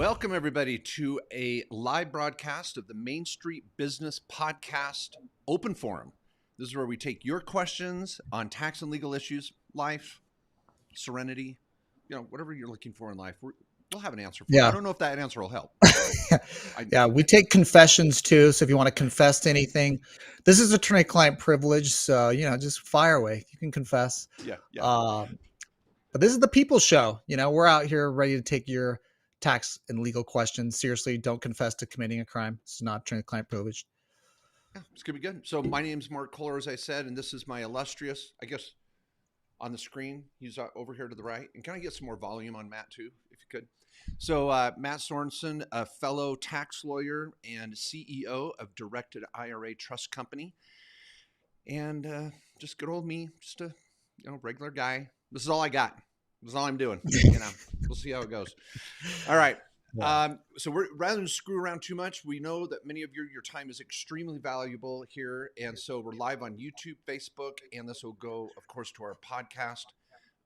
Welcome, everybody, to a live broadcast of the Main Street Business Podcast Open Forum. This is where we take your questions on tax and legal issues, life, serenity, whatever you're looking for in life. We'll have an answer for you. I don't know if that answer will help. Yeah, we take confessions too. So if you want to confess to anything, this is attorney-client privilege. So, just fire away. You can confess. Yeah. But this is the People's Show. We're out here ready to take your tax and legal questions. Seriously, don't confess to committing a crime. It's not attorney-client privilege. Yeah, it's going to be good. So my name's Mark Kohler, as I said, and this is my illustrious, I guess, on the screen. He's over here to the right. And can I get some more volume on Matt, too, if you could? So Matt Sorensen, a fellow tax lawyer and CEO of Directed IRA Trust Company. And just good old me, just a regular guy. This is all I got. This is all I'm doing. We'll see how it goes. All right. Yeah. So rather than screw around too much, we know that many of your time is extremely valuable here. And so we're live on YouTube, Facebook, and this will go, of course, to our podcast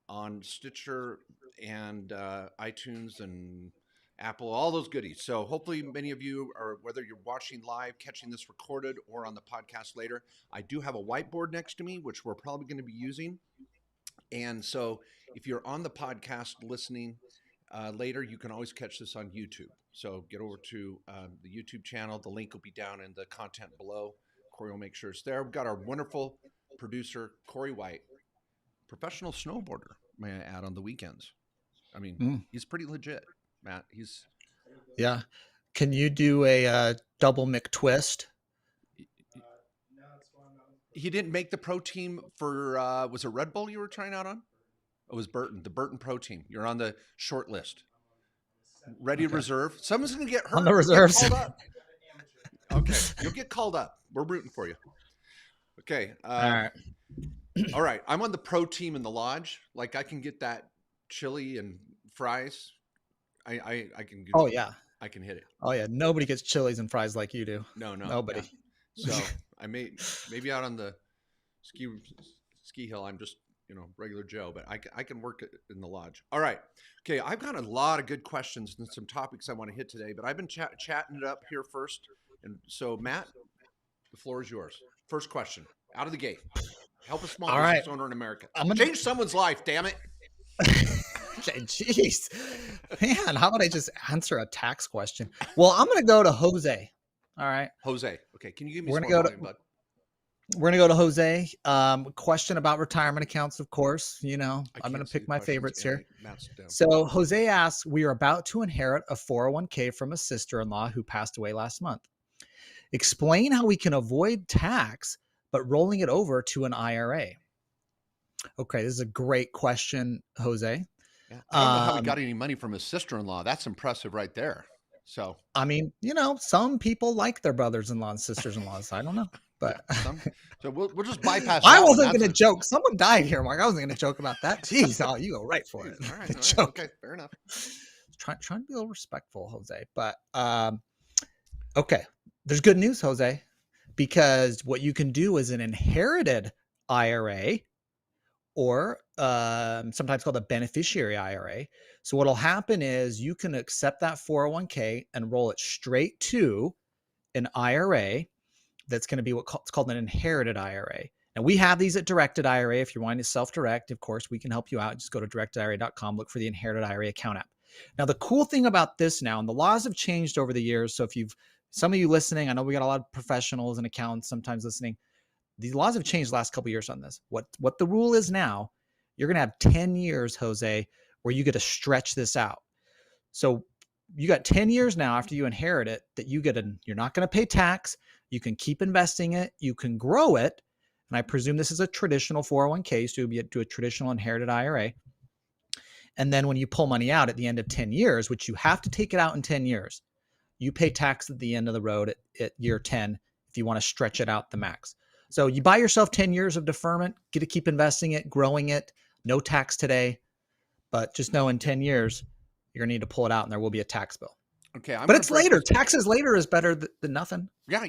on Stitcher and iTunes and Apple, all those goodies. So hopefully many of you are, whether you're watching live, catching this recorded, or on the podcast later. I do have a whiteboard next to me, which we're probably going to be using. And so if you're on the podcast listening later, you can always catch this on YouTube. So get over to the YouTube channel. The link will be down in the content below. Corey will make sure it's there. We've got our wonderful producer, Corey White, professional snowboarder, may I add, on the weekends. I mean, he's pretty legit, Matt. Yeah. Can you do a double McTwist? He didn't make the pro team for, was it Red Bull you were trying out on? It was Burton, the Burton pro team. You're on the short list. Ready to reserve. Someone's going to get hurt. On the reserves. Get called up. Okay. You'll get called up. We're rooting for you. Okay. All right. I'm on the pro team in the lodge. Like, I can get that chili and fries. I can. Oh, yeah. I can hit it. Oh, yeah. Nobody gets chilies and fries like you do. No. Nobody. Yeah. So I maybe out on the ski hill, I'm just, regular Joe, but I can work it in the lodge. All right. Okay. I've got a lot of good questions and some topics I want to hit today, but I've been chatting it up here first. And so, Matt, the floor is yours. First question out of the gate. Help a small business owner in America. Change someone's life, damn it. Jeez, man, how about I just answer a tax question? Well, I'm going to go to Jose. All right. Jose. Okay. Can you give me We're some going more volume, bud? We're going to go to Jose. Question about retirement accounts, of course. I'm going to pick my favorites here. So Jose asks, we are about to inherit a 401k from a sister-in-law who passed away last month. Explain how we can avoid tax, but rolling it over to an IRA. Okay, this is a great question, Jose. Yeah. I don't know how he got any money from his sister-in-law. That's impressive right there. So, I mean, some people like their brothers-in-law and sisters-in-laws. I don't know, but so we'll just bypass. I wasn't going to joke. Someone died here, Mark. I wasn't going to joke about that. Jeez, you go right for it. All right. Okay, fair enough. Trying to be a little respectful, Jose. But okay, there's good news, Jose, because what you can do is an inherited IRA, or sometimes called a beneficiary IRA. So what'll happen is you can accept that 401k and roll it straight to an IRA that's going to be what's called an inherited IRA. And we have these at Directed IRA. If you're wanting to self-direct, of course, we can help you out. Just go to directedira.com, look for the Inherited IRA account app. Now, the cool thing about this now, and the laws have changed over the years. So if some of you listening, I know we got a lot of professionals and accountants sometimes listening. These laws have changed the last couple of years on this. What the rule is now, you're going to have 10 years, Jose, where you get to stretch this out. So you got 10 years now after you inherit it that you're not going to pay tax. You can keep investing it. You can grow it. And I presume this is a traditional 401k, so you'll do a traditional inherited IRA. And then when you pull money out at the end of 10 years, which you have to take it out in 10 years, you pay tax at the end of the road at year 10 if you want to stretch it out the max. So you buy yourself 10 years of deferment, get to keep investing it, growing it, no tax today, but just know in 10 years, you're going to need to pull it out and there will be a tax bill. Okay. But it's later. Taxes later is better than nothing. Yeah.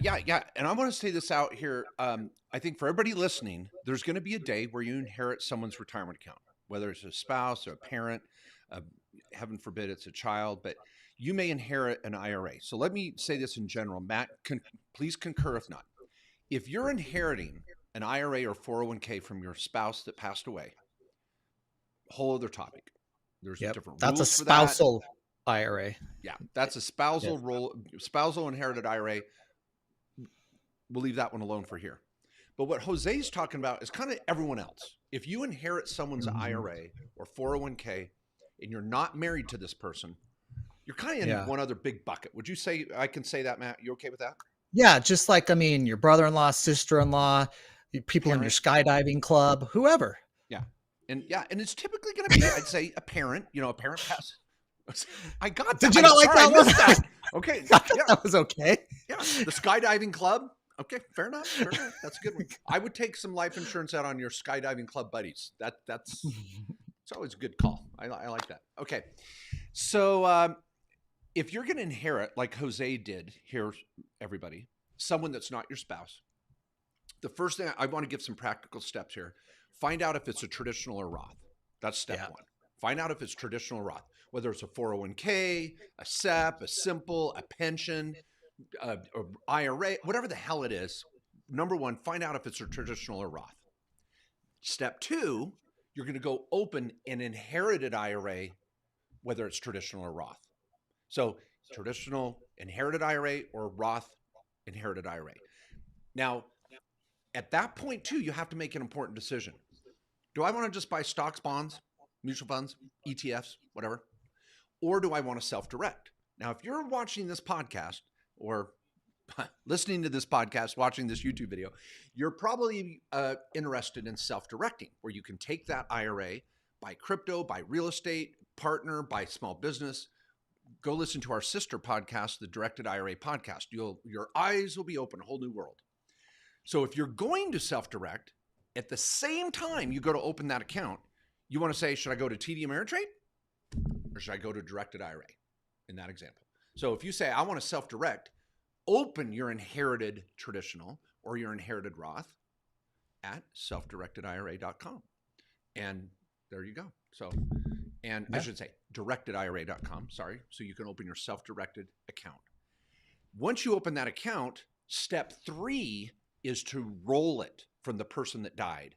And I want to say this out here. I think for everybody listening, there's going to be a day where you inherit someone's retirement account, whether it's a spouse or a parent, heaven forbid it's a child, but you may inherit an IRA. So let me say this in general. Matt, please concur if not. If you're inheriting an IRA or 401k from your spouse that passed away, whole other topic. There's Yep. different That's a rules for that. spousal IRA. Yeah, that's a spousal Yes. spousal inherited IRA. We'll leave that one alone for here. But what Jose's talking about is kind of everyone else. If you inherit someone's IRA or 401k and you're not married to this person, you're kind of in one other big bucket. Would you say I can say that, Matt? You okay with that? Yeah, just like, I mean, your brother-in-law, sister-in-law, people in your skydiving club, whoever. Yeah. And it's typically going to be, I'd say, a parent, a parent pass. I got that. Did you not like that one? That. Okay. Yeah. That was okay. Yeah. The skydiving club. Okay. Fair enough. That's a good one. I would take some life insurance out on your skydiving club buddies. That's it's always a good call. I like that. Okay. So if you're going to inherit, like Jose did here, everybody, someone that's not your spouse, the first thing I want to give some practical steps here. Find out if it's a traditional or Roth. That's step one. Find out if it's traditional or Roth, whether it's a 401k, a SEP, a simple, a pension, a IRA, whatever the hell it is. Number one, find out if it's a traditional or Roth. Step two, you're going to go open an inherited IRA, whether it's traditional or Roth. So traditional inherited IRA or Roth inherited IRA. Now, at that point too, you have to make an important decision. Do I want to just buy stocks, bonds, mutual funds, ETFs, whatever? Or do I want to self-direct? Now, if you're watching this podcast or listening to this podcast, watching this YouTube video, you're probably interested in self-directing, where you can take that IRA, buy crypto, buy real estate, partner, buy small business. Go listen to our sister podcast, the Directed IRA podcast. Your eyes will be open, a whole new world. So if you're going to self-direct, at the same time you go to open that account, you want to say, should I go to TD Ameritrade or should I go to Directed IRA in that example? So if you say, I want to self-direct, open your inherited traditional or your inherited Roth at selfdirectedira.com. And there you go. So, I should say directedira.com, sorry. So you can open your self-directed account. Once you open that account, step 3 is to roll it from the person that died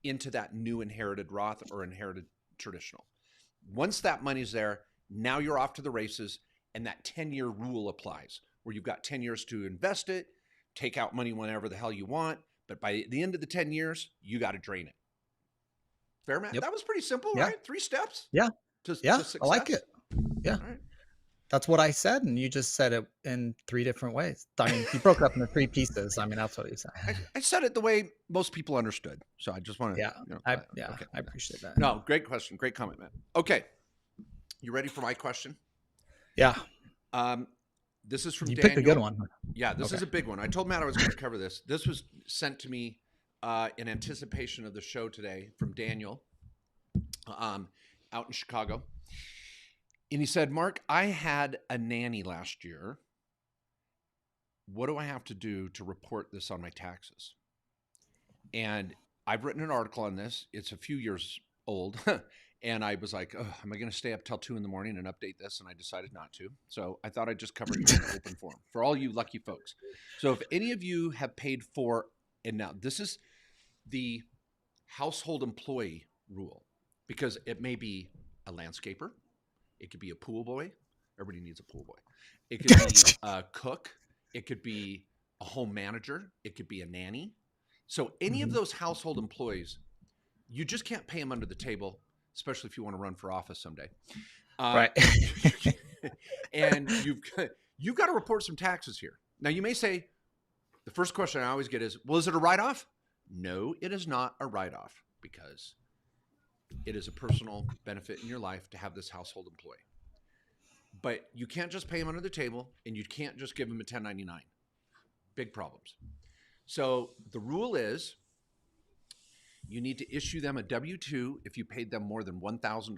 into that new inherited Roth or inherited traditional. Once that money's there, now you're off to the races, and that 10-year rule applies, where you've got 10 years to invest it, take out money whenever the hell you want, but by the end of the 10 years, you got to drain it. Fair, Matt? Yep. That was pretty simple, right? 3 steps? Yeah. To success. I like it. Yeah. All right. That's what I said, and you just said it in 3 different ways. I mean, you broke it up into 3 pieces. I mean, that's what you said. I said it the way most people understood, so I just want to. I appreciate that. No, great question, great comment, man. Okay, you ready for my question? Yeah. This is from you Daniel. Picked a good one. Yeah, this is a big one. I told Matt I was going to cover this. This was sent to me in anticipation of the show today from Daniel, out in Chicago. And he said, Mark, I had a nanny last year. What do I have to do to report this on my taxes? And I've written an article on this. It's a few years old. And I was like, oh, am I going to stay up till 2 a.m. and update this? And I decided not to. So I thought I'd just cover it in an open forum for all you lucky folks. So if any of you have paid for, and now this is the household employee rule, because it may be a landscaper. It could be a pool boy. Everybody needs a pool boy. It could be a cook. It could be a home manager. It could be a nanny. So any of those household employees, you just can't pay them under the table, especially if you want to run for office someday. Right. And you've got to report some taxes here. Now, you may say, the first question I always get is, well, is it a write-off? No, it is not a write-off, because it is a personal benefit in your life to have this household employee. But you can't just pay them under the table, and you can't just give them a 1099. Big problems. So the rule is you need to issue them a W-2 if you paid them more than $1,000.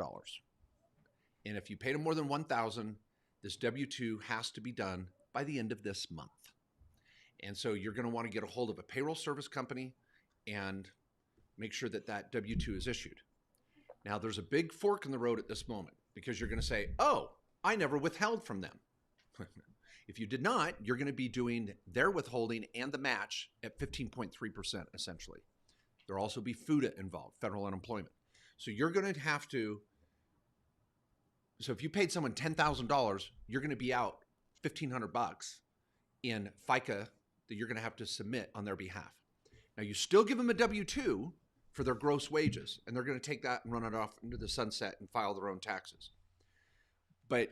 And if you paid them more than $1,000, this W-2 has to be done by the end of this month. And so you're going to want to get a hold of a payroll service company and make sure that that W-2 is issued. Now, there's a big fork in the road at this moment, because you're going to say, oh, I never withheld from them. If you did not, you're going to be doing their withholding and the match at 15.3%, essentially. There'll also be FUTA involved, federal unemployment. So you're going to have to, so if you paid someone $10,000, you're going to be out $1,500 in FICA that you're going to have to submit on their behalf. Now, you still give them a W-2 for their gross wages, and they're going to take that and run it off into the sunset and file their own taxes. But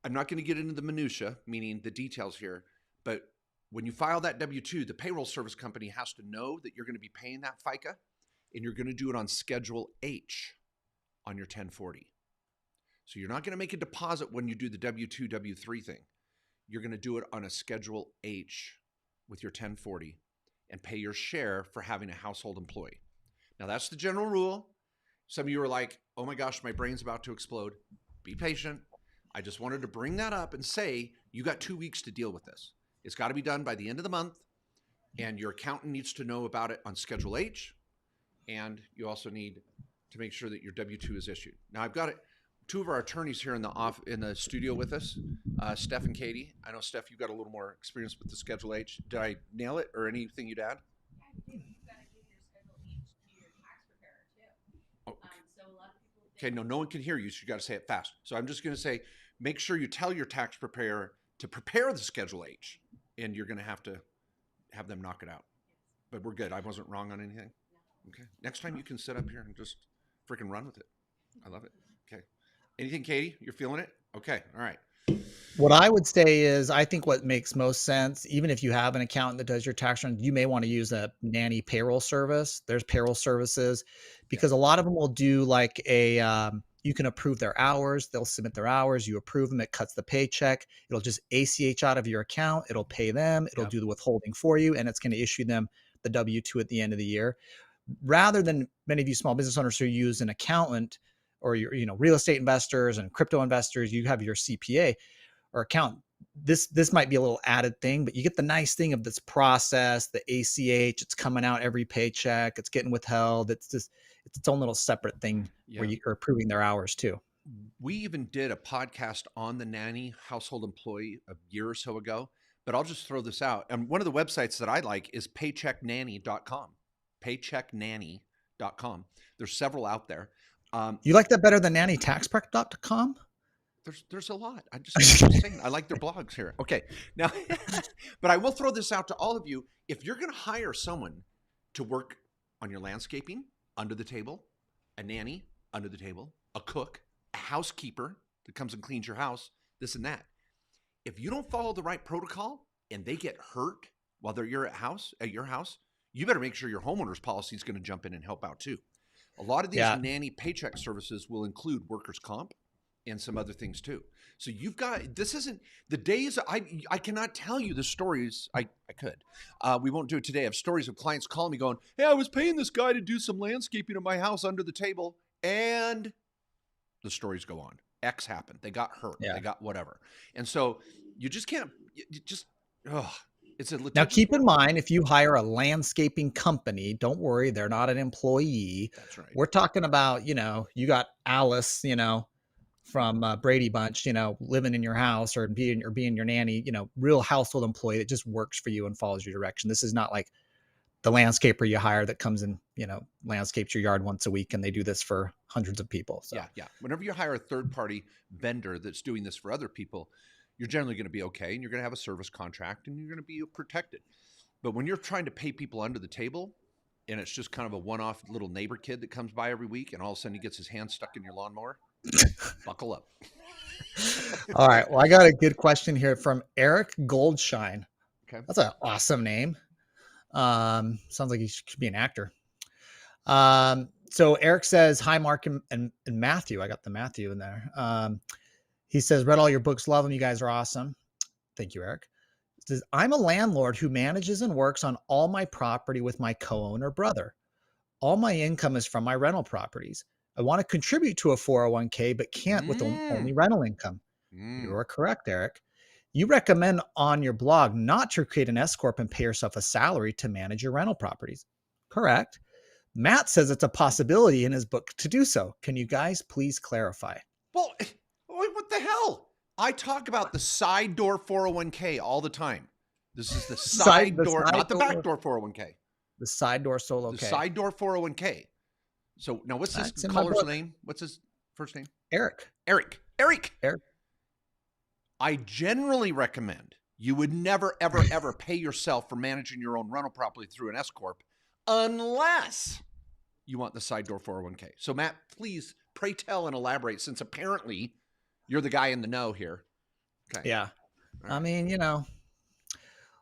I'm not going to get into the minutia, meaning the details here, but when you file that W-2, the payroll service company has to know that you're going to be paying that FICA, and you're going to do it on Schedule H on your 1040. So you're not going to make a deposit when you do the W-2, W-3 thing. You're going to do it on a Schedule H with your 1040 and pay your share for having a household employee. Now, that's the general rule. Some of you are like, oh my gosh, my brain's about to explode. Be patient. I just wanted to bring that up and say, you got 2 weeks to deal with this. It's got to be done by the end of the month, and your accountant needs to know about it on Schedule H, and you also need to make sure that your W-2 is issued. Now, I've got it. Two of our attorneys here in the studio with us, Steph and Katie. I know, Steph, you've got a little more experience with the Schedule H. Did I nail it, or anything you'd add? Okay, no one can hear you, so you got to say it fast. So I'm just going to say, make sure you tell your tax preparer to prepare the Schedule H, and you're going to have them knock it out. But we're good. I wasn't wrong on anything. Okay. Next time you can sit up here and just freaking run with it. I love it. Okay. Anything, Katie? You're feeling it? Okay. All right. What I would say is, I think what makes most sense, even if you have an accountant that does your tax return, you may want to use a nanny payroll service. There's payroll services, because a lot of them will do like you can approve their hours. They'll submit their hours. You approve them. It cuts the paycheck. It'll just ACH out of your account. It'll pay them. It'll do the withholding for you, and it's going to issue them the W-2 at the end of the year. Rather than many of you small business owners who use an accountant, or your real estate investors and crypto investors, you have your CPA or account. This might be a little added thing, but you get the nice thing of this process, the ACH, it's coming out every paycheck, it's getting withheld. It's its own little separate thing where you are approving their hours too. We even did a podcast on the nanny household employee a year or so ago, but I'll just throw this out. And one of the websites that I like is paychecknanny.com, paychecknanny.com. There's several out there. You like that better than nannytaxprep.com? There's a lot. I'm just saying, I like their blogs here. Okay. Now, but I will throw this out to all of you. If you're going to hire someone to work on your landscaping, under the table, a nanny, under the table, a cook, a housekeeper that comes and cleans your house, this and that. If you don't follow the right protocol and they get hurt while you're at your house, you better make sure your homeowner's policy is going to jump in and help out too. A lot of these nanny paycheck services will include workers' comp and some other things too. So you've got, this isn't the days, I cannot tell you the stories. I could. We won't do it today. I have stories of clients calling me going, hey, I was paying this guy to do some landscaping at my house under the table, and the stories go on. X happened. They got hurt. They got whatever. And so you just can't, it's a now keep in mind, if you hire a landscaping company, don't worry, they're not an employee. That's right. We're talking about, you got Alice, from Brady Bunch, living in your house or being your nanny, real household employee that just works for you and follows your direction. This is not like the landscaper you hire that comes and, landscapes your yard once a week, and they do this for hundreds of people. So. Yeah. Whenever you hire a third-party vendor that's doing this for other people, you're generally going to be okay, and you're going to have a service contract, and you're going to be protected. But when you're trying to pay people under the table, and it's just kind of a one-off little neighbor kid that comes by every week, and all of a sudden he gets his hand stuck in your lawnmower, buckle up. All right. Well, I got a good question here from Eric Goldshine. Okay. That's an awesome name. Sounds like he should be an actor. So Eric says, hi, Mark and Matthew. I got the Matthew in there. He says, read all your books. Love them. You guys are awesome. Thank you, Eric. He says, I'm a landlord who manages and works on all my property with my co-owner brother. All my income is from my rental properties. I want to contribute to a 401k, but can't with only rental income. You are correct, Eric. You recommend on your blog not to create an S Corp and pay yourself a salary to manage your rental properties. Correct. Matt says it's a possibility in his book to do so. Can you guys please clarify? Well, what the hell? I talk about the side door 401k all the time. This is the side door, not the back door 401k. The side door solo The K. side door 401k. So now what's this caller's name? What's his first name? Eric. I generally recommend you would never, ever, ever pay yourself for managing your own rental property through an S Corp unless you want the side door 401k. So Matt, please pray tell and elaborate, since apparently you're the guy in the know here. Okay. Yeah. Right. I mean,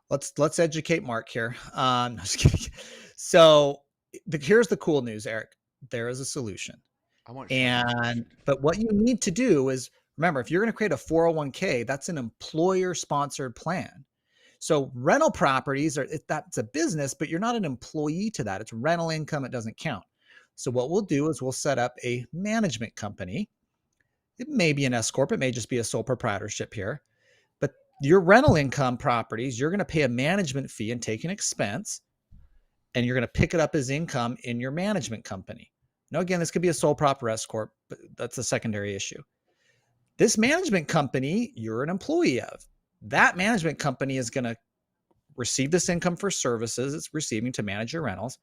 let's educate Mark here. No, just kidding. So here's the cool news, Eric. There is a solution. But what you need to do is, remember, if you're going to create a 401k, that's an employer sponsored plan. So rental properties that's a business, but you're not an employee to that. It's rental income. It doesn't count. So what we'll do is we'll set up a management company. It may be an S Corp. It may just be a sole proprietorship here. But your rental income properties, you're going to pay a management fee and take an expense, and you're going to pick it up as income in your management company. Now, again, this could be a sole prop or S Corp, but that's a secondary issue. This management company, you're an employee of. That management company is going to receive this income for services it's receiving to manage your rentals.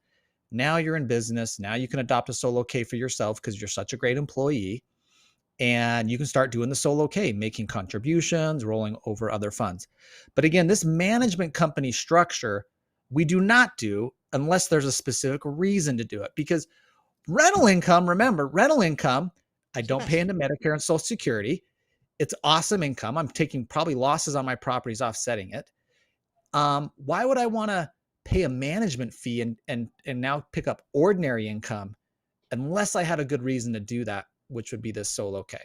Now you're in business. Now you can adopt a solo K for yourself because you're such a great employee. And you can start doing the solo K, making contributions, rolling over other funds. But again, this management company structure, we do not do unless there's a specific reason to do it. Because rental income, remember, rental income, I don't pay into Medicare and Social Security. It's awesome income. I'm taking probably losses on my properties, offsetting it. Why would I want to pay a management fee and now pick up ordinary income unless I had a good reason to do that, which would be this solo K?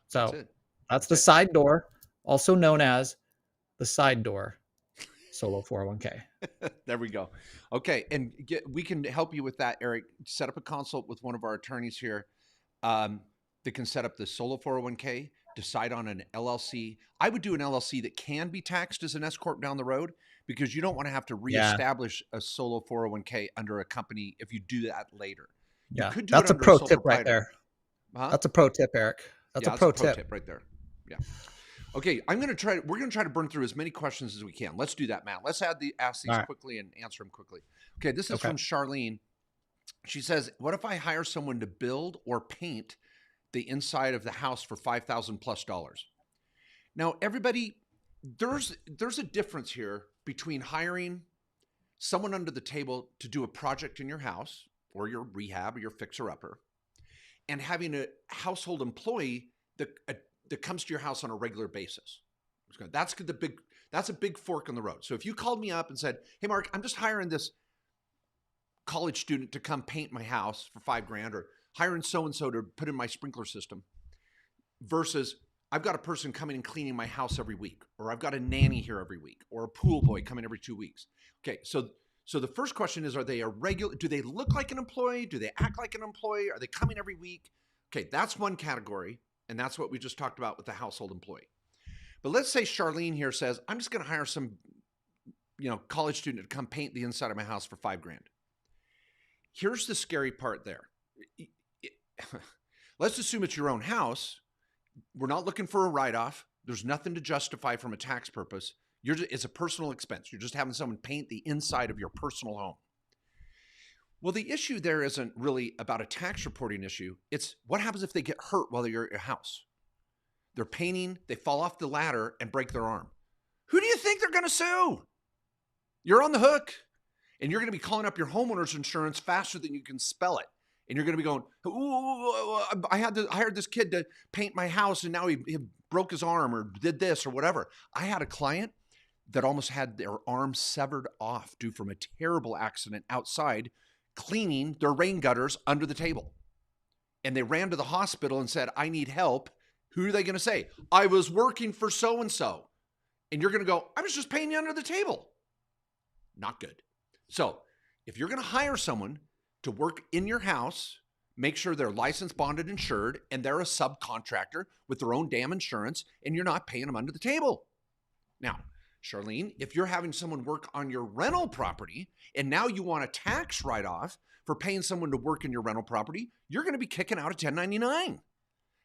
So that's the side door, also known as the side door solo 401k. There we go. Okay. And we can help you with that, Eric. Set up a consult with one of our attorneys here. That can set up the solo 401k, decide on an LLC. I would do an LLC that can be taxed as an S Corp down the road, because you don't want to have to reestablish a solo 401k under a company if you do that later. Yeah, that's a pro tip right there. That's a pro tip, Eric. That's a pro tip right there. Yeah. Okay, we're going to try to burn through as many questions as we can. Let's do that, Matt. Let's ask these quickly and answer them quickly. Okay, this is from Charlene. She says, what if I hire someone to build or paint the inside of the house for $5,000 plus? Now, everybody, there's a difference here between hiring someone under the table to do a project in your house or your rehab or your fixer-upper, and having a household employee that comes to your house on a regular basis. That's a big fork in the road. So if you called me up and said, hey, Mark, I'm just hiring this college student to come paint my house for $5,000, or hiring so-and-so to put in my sprinkler system, versus I've got a person coming and cleaning my house every week, or I've got a nanny here every week, or a pool boy coming every 2 weeks. Okay, so the first question is, are they do they look like an employee? Do they act like an employee? Are they coming every week? Okay, that's one category, and that's what we just talked about with the household employee. But let's say Charlene here says, I'm just going to hire some, college student to come paint the inside of my house for $5,000. Here's the scary part there. Let's assume it's your own house. We're not looking for a write-off. There's nothing to justify from a tax purpose. It's a personal expense. You're just having someone paint the inside of your personal home. Well, the issue there isn't really about a tax reporting issue. It's what happens if they get hurt while they're at your house. They're painting, they fall off the ladder and break their arm. Who do you think they're going to sue? You're on the hook, and you're going to be calling up your homeowner's insurance faster than you can spell it. And you're going to be going, I hired this kid to paint my house, and now he broke his arm or did this or whatever. I had a client that almost had their arm severed off due from a terrible accident outside cleaning their rain gutters under the table. And they ran to the hospital and said, I need help. Who are they going to say? I was working for so-and-so. And you're going to go, I was just paying you under the table. Not good. So if you're going to hire someone to work in your house, make sure they're licensed, bonded, insured, and they're a subcontractor with their own damn insurance, and you're not paying them under the table. Now, Charlene, if you're having someone work on your rental property and now you want a tax write-off for paying someone to work in your rental property, you're going to be kicking out a 1099.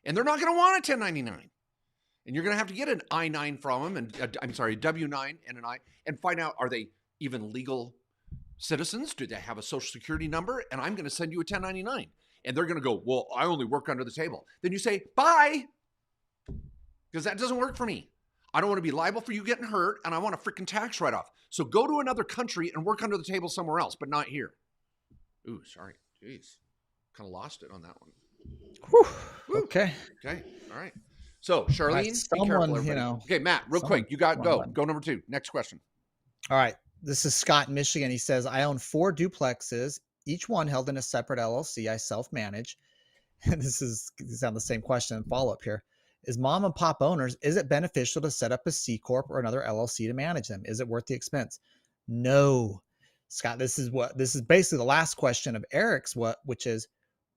And they're not going to want a 1099. And you're going to have to get an I-9 from them, and I'm sorry, a W-9 and an I, and find out, are they even legal citizens? Do they have a social security number? And I'm going to send you a 1099. And they're going to go, well, I only work under the table. Then you say, bye, because that doesn't work for me. I don't want to be liable for you getting hurt, and I want a freaking tax write-off. So go to another country and work under the table somewhere else, but not here. Ooh, sorry. Jeez. Kind of lost it on that one. Whew. Okay. Okay. All right. So, Charlene, be careful, everybody. Okay, Matt, real quick. You got go. Go number 2. Next question. All right. This is Scott in Michigan. He says, I own 4 duplexes, each one held in a separate LLC. I self-manage. And this is on the same question and follow-up here. Is mom and pop owners, is it beneficial to set up a C Corp or another LLC to manage them? Is it worth the expense? No. Scott, this is basically the last question of Eric's, which is,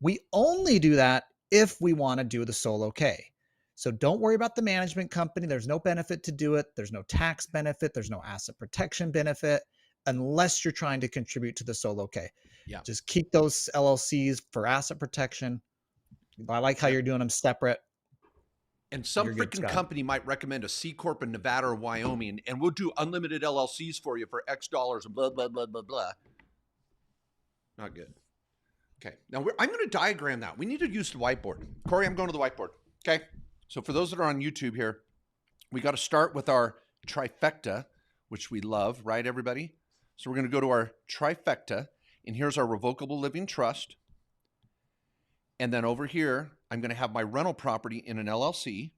we only do that if we want to do the solo K. So don't worry about the management company. There's no benefit to do it. There's no tax benefit. There's no asset protection benefit unless you're trying to contribute to the solo K. Yeah. Just keep those LLCs for asset protection. I like how you're doing them separate. And some freaking company might recommend a C Corp in Nevada or Wyoming, and we'll do unlimited LLCs for you for X dollars and blah, blah, blah, blah, blah. Not good. Okay. Now, I'm going to diagram that. We need to use the whiteboard. Corey, I'm going to the whiteboard. Okay. So for those that are on YouTube here, we got to start with our trifecta, which we love, right, everybody? So we're going to go to our trifecta, and here's our revocable living trust. And then over here, I'm going to have my rental property in an LLC.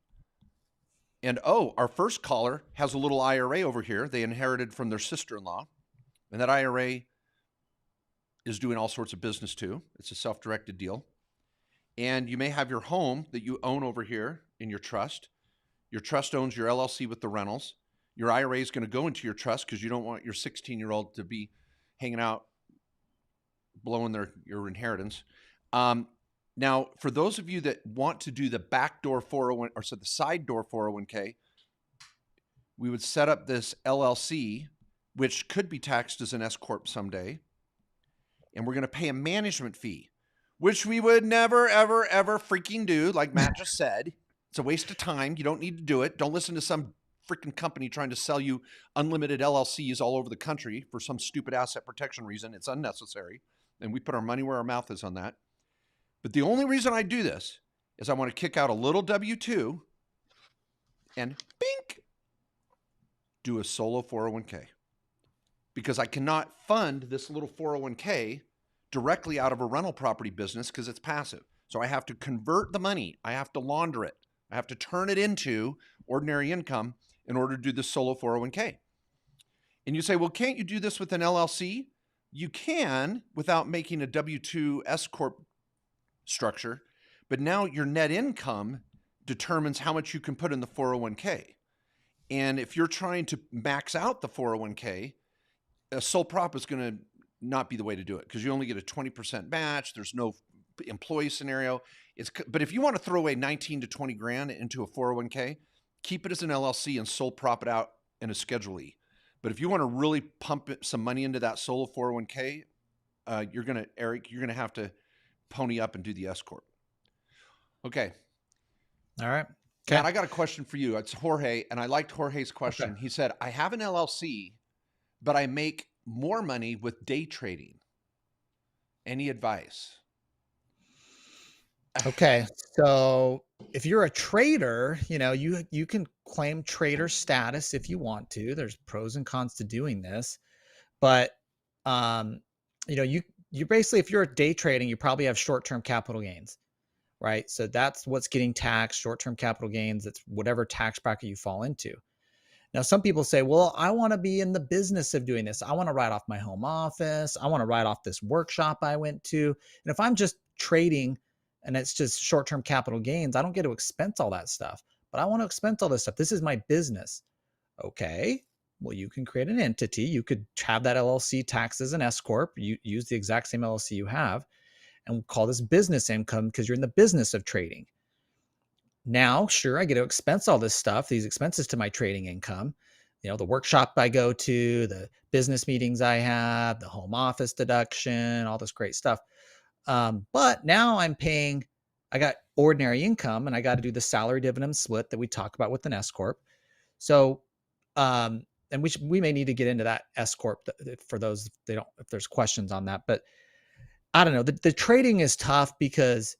And oh, our first caller has a little IRA over here. They inherited from their sister-in-law. And that IRA is doing all sorts of business too. It's a self-directed deal. And you may have your home that you own over here in your trust. Your trust owns your LLC with the rentals. Your IRA is going to go into your trust because you don't want your 16-year-old to be hanging out blowing your inheritance. Now, for those of you that want to do the backdoor 401, or so the side door 401k, we would set up this LLC, which could be taxed as an S Corp someday. And we're going to pay a management fee, which we would never, ever, ever freaking do. Like Matt just said, it's a waste of time. You don't need to do it. Don't listen to some freaking company trying to sell you unlimited LLCs all over the country for some stupid asset protection reason. It's unnecessary. And we put our money where our mouth is on that. But the only reason I do this is I want to kick out a little W-2 and bink, do a solo 401k. Because I cannot fund this little 401k directly out of a rental property business because it's passive. So I have to convert the money. I have to launder it. I have to turn it into ordinary income in order to do this solo 401k. And you say, well, can't you do this with an LLC? You can without making a W-2 S Corp structure, but now your net income determines how much you can put in the 401k. And if you're trying to max out the 401k, a sole prop is going to not be the way to do it because you only get a 20% match. There's no employee scenario. But if you want to throw away 19 to 20 grand into a 401k, keep it as an LLC and sole prop it out in a Schedule E. But if you want to really pump some money into that solo 401k, Eric, you're going to have to pony up and do the S Corp. Okay. All right. Okay. Matt, I got a question for you. It's Jorge, and I liked Jorge's question. Okay. He said, I have an LLC, but I make more money with day trading. Any advice? Okay. So if you're a trader, you can claim trader status if you want to. There's pros and cons to doing this, but you basically, if you're day trading, you probably have short-term capital gains, right? So that's what's getting taxed, short-term capital gains. It's whatever tax bracket you fall into. Now, some people say, well, I want to be in the business of doing this. I want to write off my home office. I want to write off this workshop I went to. And if I'm just trading and it's just short-term capital gains, I don't get to expense all that stuff, but I want to expense all this stuff. This is my business. Okay. Well, you can create an entity. You could have that LLC taxed as an S Corp. You use the exact same LLC you have and we'll call this business income because you're in the business of trading. Now, sure, I get to expense all this stuff, these expenses to my trading income, the workshop I go to, the business meetings I have, the home office deduction, all this great stuff. But now I'm paying, I got ordinary income, and I got to do the salary dividend split that we talk about with an S corp. So, and we may need to get into that S corp for those if there's questions on that. But I don't know. The trading is tough because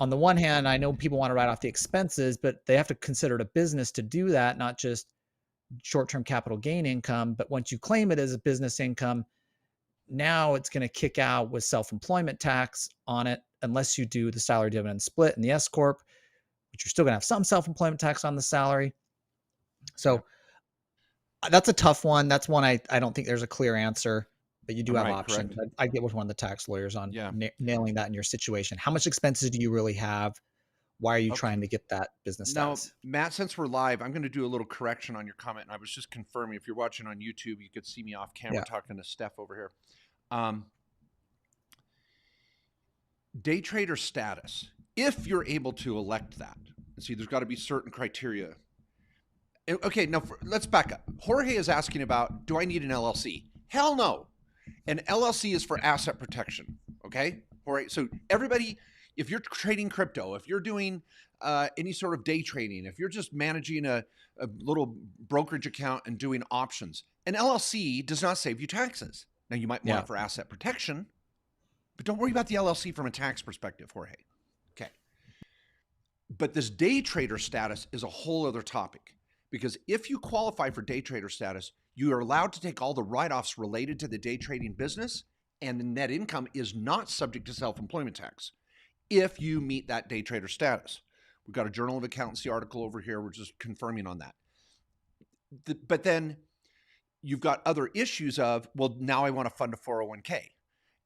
on the one hand, I know people want to write off the expenses, but they have to consider it a business to do that, not just short-term capital gain income. But once you claim it as a business income, now it's going to kick out with self-employment tax on it, unless you do the salary dividend split in the S corp, but you're still going to have some self-employment tax on the salary. So that's a tough one. That's one I don't think there's a clear answer, but you do have options. I get with one of the tax lawyers on nailing that in your situation. How much expenses do you really have? Why are you trying to get that business status? Now, Matt, since we're live, I'm going to do a little correction on your comment. And I was just confirming, if you're watching on YouTube, you could see me off camera talking to Steph over here. Day trader status, if you're able to elect that, see, there's got to be certain criteria. Okay, now let's back up. Jorge is asking about, do I need an LLC? Hell no. An LLC is for asset protection, okay? All right, so everybody, if you're trading crypto, if you're doing any sort of day trading, if you're just managing a little brokerage account and doing options, an LLC does not save you taxes. Now, you might want it for asset protection, but don't worry about the LLC from a tax perspective, Jorge. Okay. But this day trader status is a whole other topic, because if you qualify for day trader status, you are allowed to take all the write-offs related to the day trading business, and the net income is not subject to self-employment tax if you meet that day trader status. We've got a Journal of Accountancy article over here. We're just confirming on that. But then you've got other issues of, well, now I want to fund a 401k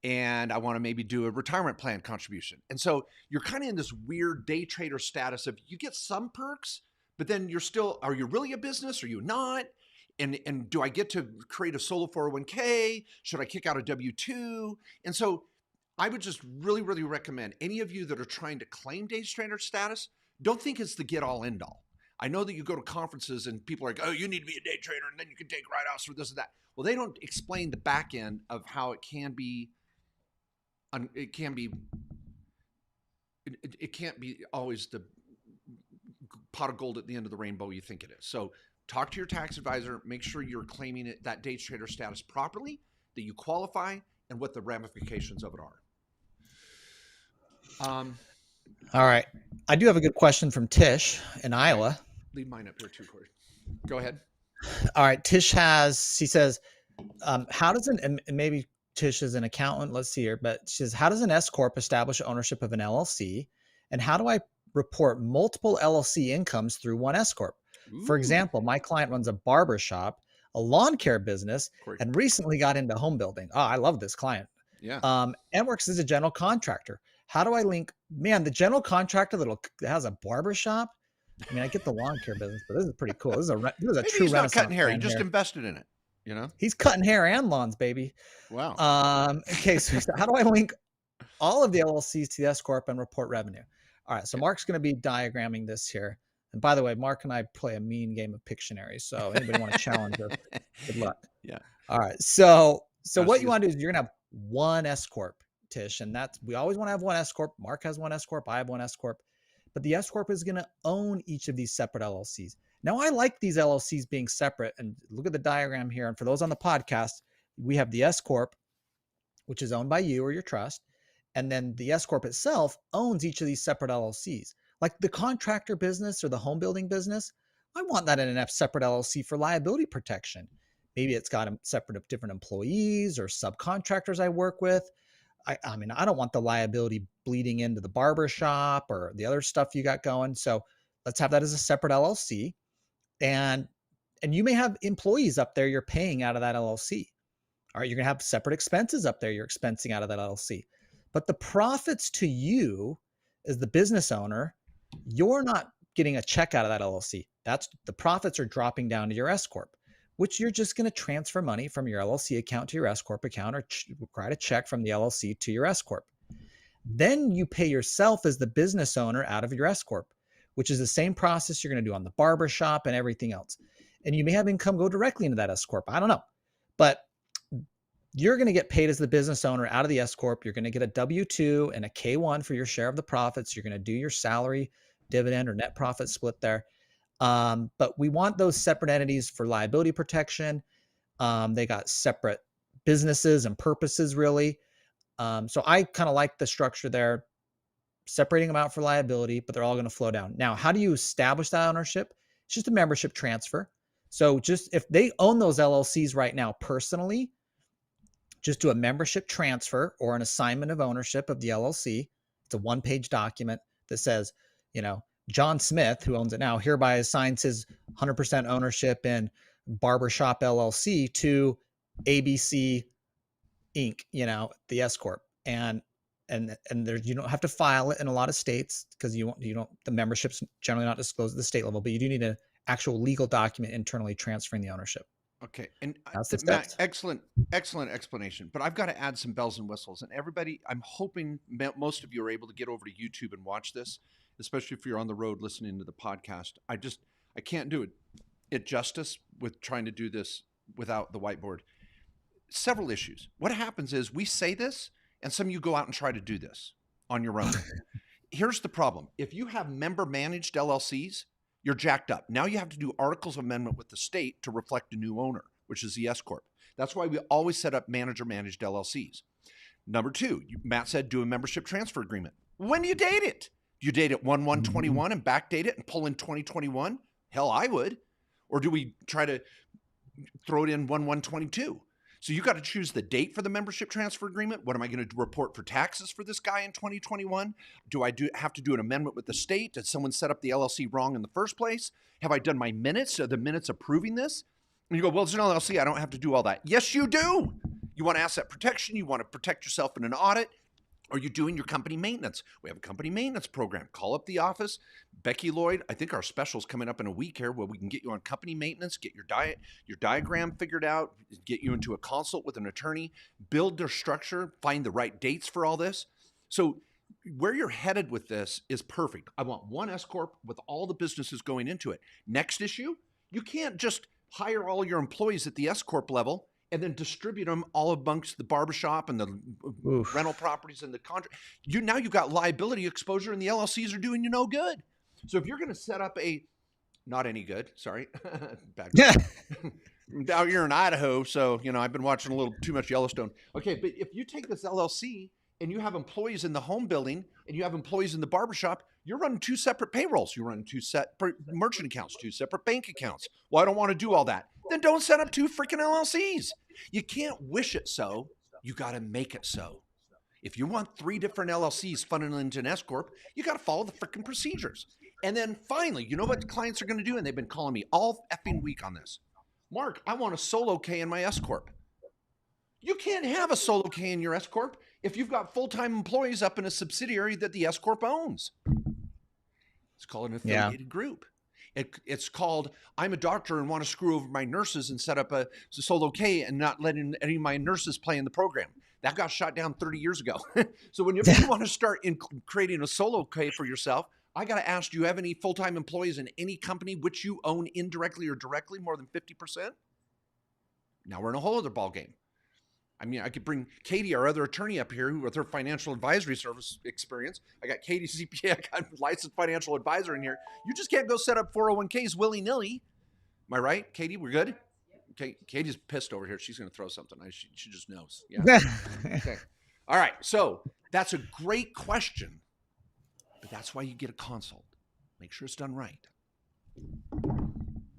and I want to maybe do a retirement plan contribution. And so you're kind of in this weird day trader status of, you get some perks, but then you're still, are you really a business? Are you not? And do I get to create a solo 401k? Should I kick out a W-2? And so I would just really, really recommend any of you that are trying to claim day trader status, don't think it's the get all end all. I know that you go to conferences and people are like, oh, you need to be a day trader and then you can take write-offs for this and that. Well, they don't explain the back end of how it can't be always the pot of gold at the end of the rainbow you think it is. So talk to your tax advisor, make sure you're claiming that day trader status properly, that you qualify, and what the ramifications of it are. All right. I do have a good question from Tish in Iowa. Leave mine up here too, Corey. Go ahead. All right. She says, how does and maybe Tish is an accountant, let's see here, but she says, how does an S corp establish ownership of an LLC? And how do I report multiple LLC incomes through one S corp? Ooh. For example, my client runs a barber shop, a lawn care business, and recently got into home building. Oh, I love this client. Yeah. And works as a general contractor. How do I link, the general contractor that has a barber shop? I mean, I get the lawn care business, but this is pretty cool. This is a true he's not renaissance. Cutting hair. He just invested in it. You know, he's cutting hair and lawns, baby. Wow. Okay. So how do I link all of the LLCs to the S corp and report revenue? All right. So Mark's going to be diagramming this here. And by the way, Mark and I play a mean game of Pictionary. So anybody want to challenge us, good luck. Yeah. All right. So what you want to do is you're going to have one S corp, Tish, and we always want to have one S corp. Mark has one S corp. I have one S corp, but the S corp is going to own each of these separate LLCs. Now, I like these LLCs being separate, and look at the diagram here. And for those on the podcast, we have the S corp, which is owned by you or your trust, and then the S corp itself owns each of these separate LLCs. Like the contractor business or the home building business, I want that in a separate LLC for liability protection. Maybe it's got a separate of different employees or subcontractors I work with. I mean, I don't want the liability bleeding into the barber shop or the other stuff you got going. So let's have that as a separate LLC. And you may have employees up there you're paying out of that LLC. All right, you're going to have separate expenses up there you're expensing out of that LLC. But the profits to you as the business owner, you're not getting a check out of that LLC. That's the profits are dropping down to your S corp, which you're just going to transfer money from your LLC account to your S corp account, or write a check from the LLC to your S corp. Then you pay yourself as the business owner out of your S corp, which is the same process you're going to do on the barber shop and everything else. And you may have income go directly into that S corp. I don't know, but you're going to get paid as the business owner out of the S corp. You're going to get a W-2 and a K-1 for your share of the profits. You're going to do your salary, dividend, or net profit split there. But we want those separate entities for liability protection. They got separate businesses and purposes, really. So I kind of like the structure there, separating them out for liability, but they're all going to flow down. Now, how do you establish that ownership? It's just a membership transfer. So just if they own those LLCs right now personally, just do a membership transfer or an assignment of ownership of the LLC. It's a one-page document that says, John Smith, who owns it now, hereby assigns his 100% ownership in Barbershop LLC to ABC Inc., the S corp. And there, you don't have to file it in a lot of states because the membership's generally not disclosed at the state level, but you do need an actual legal document internally transferring the ownership. Okay. And That's the Matt, steps. excellent explanation. But I've got to add some bells and whistles. And everybody, I'm hoping most of you are able to get over to YouTube and watch this, especially if you're on the road listening to the podcast. I can't do it justice with trying to do this without the whiteboard. Several issues. What happens is we say this, and some of you go out and try to do this on your own. Here's the problem. If you have member managed LLCs, you're jacked up. Now you have to do articles of amendment with the state to reflect a new owner, which is the S corp. That's why we always set up manager managed LLCs. Number two, Matt said do a membership transfer agreement. When do you date it? Do you date it 1/1/21 and backdate it and pull in 2021? Hell, I would. Or do we try to throw it in 1/1/22? So you got to choose the date for the membership transfer agreement. What am I going to report for taxes for this guy in 2021? Do I have to do an amendment with the state? Did someone set up the LLC wrong in the first place? Have I done my minutes? Are the minutes approving this? And you go, well, it's an LLC. I don't have to do all that. Yes, you do. You want asset protection. You want to protect yourself in an audit. Are you doing your company maintenance? We have a company maintenance program. Call up the office. Becky Lloyd, I think our special's coming up in a week here where we can get you on company maintenance, get your diagram figured out, get you into a consult with an attorney, build their structure, find the right dates for all this. So where you're headed with this is perfect. I want one S corp with all the businesses going into it. Next issue, you can't just hire all your employees at the S corp level and then distribute them all amongst the barbershop and the rental properties and the contract. Now you've got liability exposure and the LLCs are doing you no good. So if you're going to set up not any good, sorry. Out here in Idaho, so, I've been watching a little too much Yellowstone. Okay, but if you take this LLC and you have employees in the home building and you have employees in the barbershop, you're running two separate payrolls. You're running two separate merchant accounts, two separate bank accounts. Well, I don't want to do all that. Then don't set up two freaking LLCs. You can't wish it so. You got to make it so. If you want three different LLCs funneling into an S corp, you got to follow the freaking procedures. And then finally, you know what the clients are going to do? And they've been calling me all effing week on this. Mark, I want a solo K in my S corp. You can't have a solo K in your S corp if you've got full-time employees up in a subsidiary that the S corp owns. It's called an affiliated group. It's called, I'm a doctor and want to screw over my nurses and set up a solo K and not letting any of my nurses play in the program. That got shot down 30 years ago. So whenever you want to start creating a solo K for yourself, I got to ask, do you have any full-time employees in any company which you own indirectly or directly more than 50%? Now we're in a whole other ballgame. I mean, I could bring Katie, our other attorney, up here with her financial advisory service experience. I got Katie CPA, I got licensed financial advisor in here. You just can't go set up 401ks willy-nilly. Am I right, Katie? We're good? Okay, Katie's pissed over here. She's going to throw something. She just knows. Yeah. Okay. All right. So that's a great question, but that's why you get a consult. Make sure it's done right. All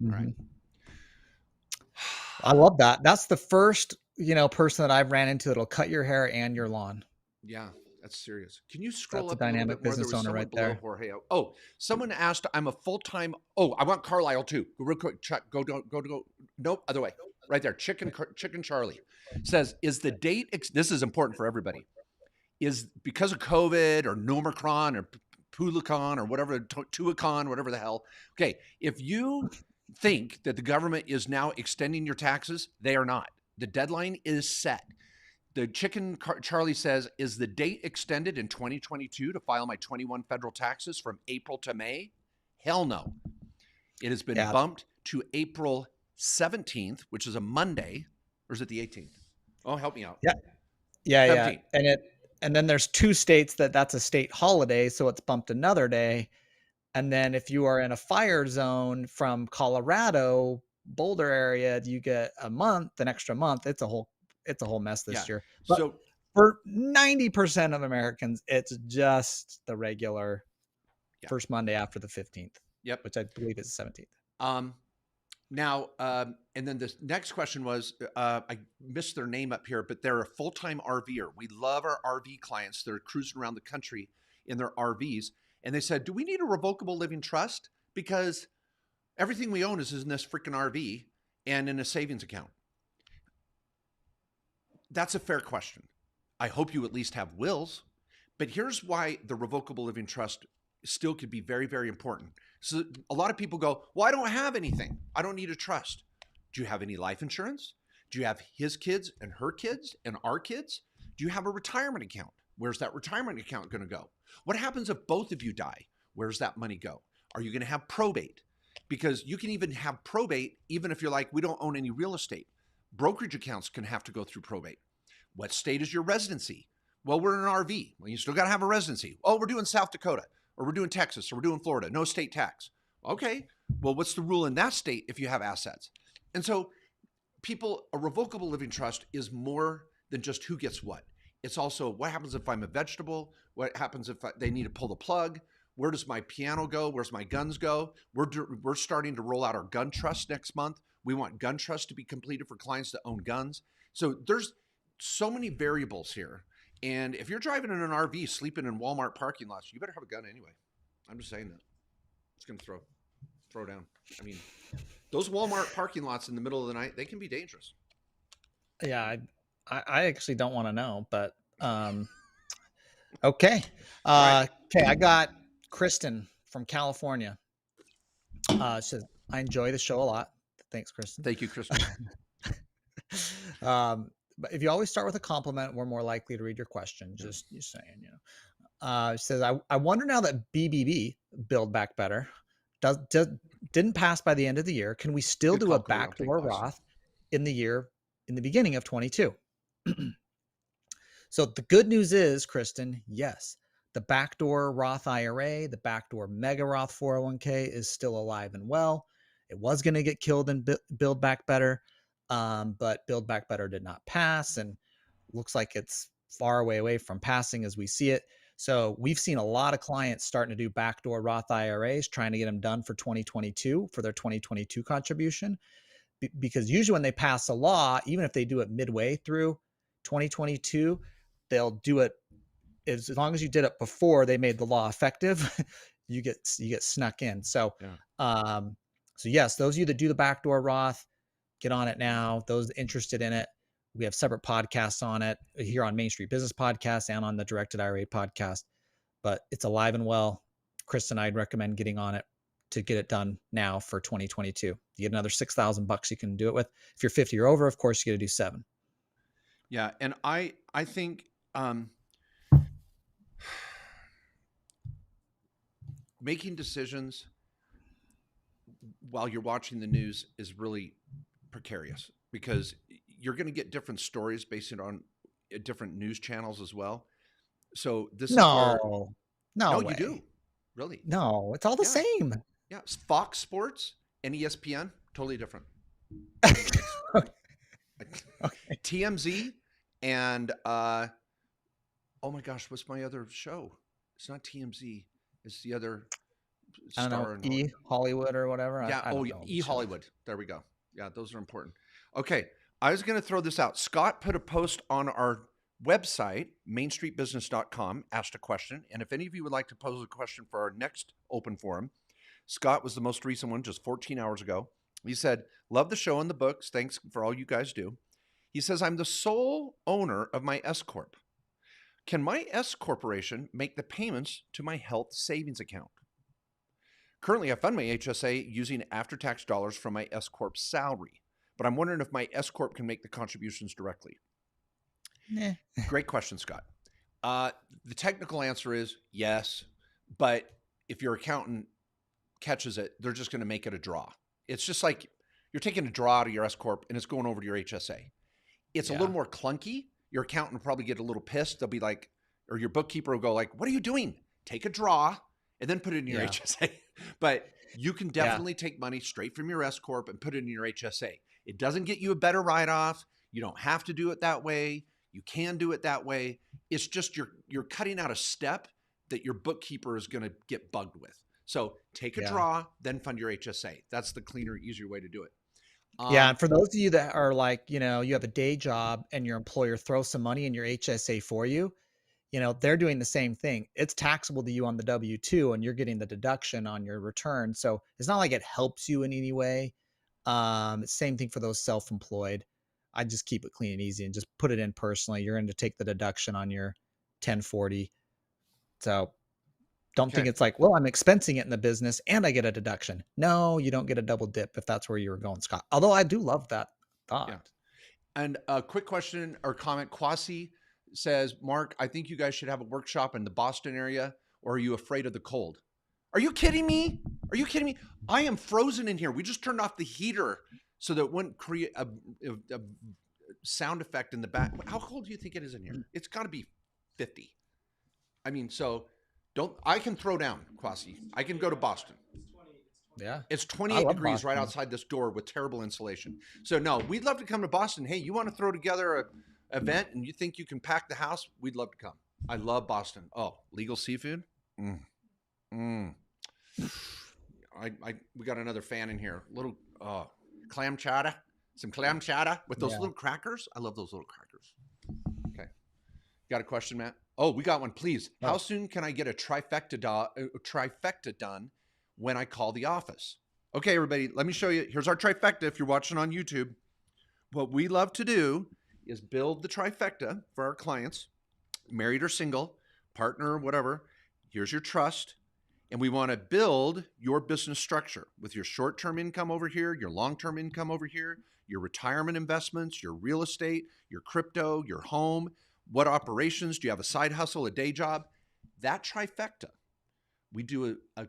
right. I love that. That's the first, person that I've ran into that'll cut your hair and your lawn. Yeah, that's serious. Can you scroll That's up a dynamic little bit more? business owner right there. Jorge. Oh, someone asked, I'm a full-time. Oh, I want Carlisle too. Go real quick. Chuck, go. Nope, other way. Right there. Chicken Charlie says, is the date, this is important for everybody, is because of COVID or Nomicron or Pulacon or whatever, Tuacon, whatever the hell. Okay, if you think that the government is now extending your taxes, they are not. The deadline is set. The Chicken Charlie says, is the date extended in 2022 to file my 21 federal taxes from April to May? Hell no. It has been bumped to April 17th, which is a Monday, or is it the 18th? Oh, help me out. Yeah. Yeah. 17. And then there's 2 states that's a state holiday, so it's bumped another day. And then if you are in a fire zone from Colorado, Boulder area, you get an extra month. It's a whole mess Yeah. this year. But So for 90% of Americans, it's just the regular yeah. first Monday after the 15th, Yep. which I believe is the 17th. Now, and then the next question was, I missed their name up here, but they're a full-time RVer. We love our RV clients. They're cruising around the country in their RVs. And they said, do we need a revocable living trust? Because everything we own is in this freaking RV and in a savings account. That's a fair question. I hope you at least have wills. But here's why the revocable living trust still could be very, very important. So a lot of people go, well, I don't have anything. I don't need a trust. Do you have any life insurance? Do you have his kids and her kids and our kids? Do you have a retirement account? Where's that retirement account going to go? What happens if both of you die? Where's that money go? Are you going to have probate? Because you can even have probate even if you're like, we don't own any real estate. Brokerage accounts can have to go through probate. What state is your residency? Well, we're in an RV. Well, you still got to have a residency. Oh, we're doing South Dakota, or we're doing Texas, or we're doing Florida. No state tax. Okay. Well, what's the rule in that state if you have assets? And so a revocable living trust is more than just who gets what. It's also what happens if I'm a vegetable? What happens if they need to pull the plug? Where does my piano go? Where's my guns go? We're starting to roll out our gun trust next month. We want gun trust to be completed for clients that own guns. So there's so many variables here. And if you're driving in an RV, sleeping in Walmart parking lots, you better have a gun anyway. I'm just saying that. It's going to throw down. I mean, those Walmart parking lots in the middle of the night, they can be dangerous. Yeah, I actually don't want to know, but okay. Okay, I got Kristen from California. Says, I enjoy the show a lot. Thanks, Kristen. Thank you, Kristen. But if you always start with a compliment, we're more likely to read your question. Just saying, She says, I wonder now that BBB, Build Back Better, didn't pass by the end of the year, can we still do a backdoor Roth in the beginning of 22? So the good news is, Kristen, yes, the backdoor Roth IRA, the backdoor Mega Roth 401k is still alive and well. It was going to get killed in Build Back Better, but Build Back Better did not pass, and looks like it's far away from passing as we see it. So we've seen a lot of clients starting to do backdoor Roth IRAs, trying to get them done for 2022 for their 2022 contribution. Because usually when they pass a law, even if they do it midway through 2022, they'll do it as long as you did it before they made the law effective. you get snuck in. So, so yes, those of you that do the backdoor Roth, get on it now. Those interested in it, we have separate podcasts on it here on Main Street Business Podcast and on the Directed IRA podcast. But it's alive and well. Chris and I'd recommend getting on it to get it done now for 2022. You get another $6,000 you can do it with. If you're 50 or over, of course, you got to do 7. Yeah, and I think making decisions while you're watching the news is really precarious because you're going to get different stories based on different news channels as well. So this is where no way. You do really no, it's all the same. Yeah, Fox Sports and ESPN totally different. Okay. TMZ and oh my gosh, what's my other show? It's not TMZ. It's the other star. E Hollywood or whatever. Yeah. E Hollywood. There we go. Yeah, those are important. Okay, I was going to throw this out. Scott put a post on our website, mainstreetbusiness.com, asked a question. And if any of you would like to pose a question for our next open forum, Scott was the most recent one, just 14 hours ago. He said, love the show and the books. Thanks for all you guys do. He says, I'm the sole owner of my S Corp. Can my S Corporation make the payments to my health savings account? Currently, I fund my HSA using after-tax dollars from my S Corp salary, but I'm wondering if my S Corp can make the contributions directly. Great question, Scott. The technical answer is yes, but if your accountant catches it, they're just going to make it a draw. It's just like you're taking a draw out of your S Corp and it's going over to your HSA. It's a Yeah. little more clunky. Your accountant will probably get a little pissed. They'll be like, or your bookkeeper will go like, "What are you doing? Take a draw and then put it in your Yeah. HSA." But you can Yeah. definitely take money straight from your S corp and put it in your HSA. It doesn't get you a better write-off. You don't have to do it that way. You can do it that way. It's just you're cutting out a step that your bookkeeper is going to get bugged with. So take a Yeah. draw, then fund your HSA. That's the cleaner, easier way to do it. Yeah, and for those of you that are like, you have a day job and your employer throws some money in your HSA for you, they're doing the same thing. It's taxable to you on the W-2 and you're getting the deduction on your return. So it's not like it helps you in any way. Same thing for those self-employed. I just keep it clean and easy and just put it in personally. You're going to take the deduction on your 1040. So don't think Okay. it's like, well, I'm expensing it in the business and I get a deduction. No, you don't get a double dip if that's where you were going, Scott. Although I do love that thought. Yeah. And a quick question or comment. Kwasi says, "Mark, I think you guys should have a workshop in the Boston area, or are you afraid of the cold?" Are you kidding me? Are you kidding me? I am frozen in here. We just turned off the heater so that it wouldn't create a sound effect in the back. How cold do you think it is in here? It's got to be 50. I mean, so I can throw down, Kwasi. I can go to Boston. Yeah. It's I 28 love degrees right Boston. outside this door with terrible insulation. So no, we'd love to come to Boston. Hey, you want to throw together an event and you think you can pack the house? We'd love to come. I love Boston. Oh, legal seafood. We got another fan in here. Little clam chowder, some clam chowder with those Yeah. little crackers. I love those little crackers. Okay, got a question, Matt? Oh, we got one. Please, how soon can I get a trifecta done when I call the office? Okay, everybody, let me show you. Here's our trifecta. If you're watching on YouTube, what we love to do is build the trifecta for our clients, married or single, partner, whatever. Here's your trust. And we want to build your business structure with your short-term income over here, your long-term income over here, your retirement investments, your real estate, your crypto, your home. What operations? Do you have a side hustle, a day job? That trifecta. We do a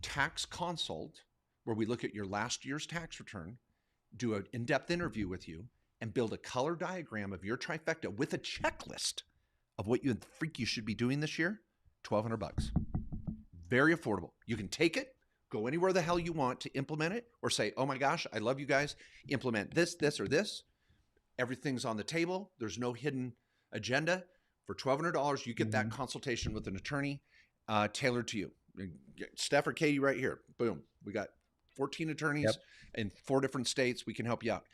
tax consult where we look at your last year's tax return, do an in-depth interview with you, and build a color diagram of your trifecta with a checklist of what you think you should be doing this year. $1,200. Very affordable. You can take it, go anywhere the hell you want to implement it, or say, "Oh my gosh, I love you guys. Implement this, this, or this." Everything's on the table. There's no hidden agenda. For $1,200, you get that consultation with an attorney tailored to you. Steph or Katie right here. Boom. We got 14 attorneys in 4 different states. We can help you out.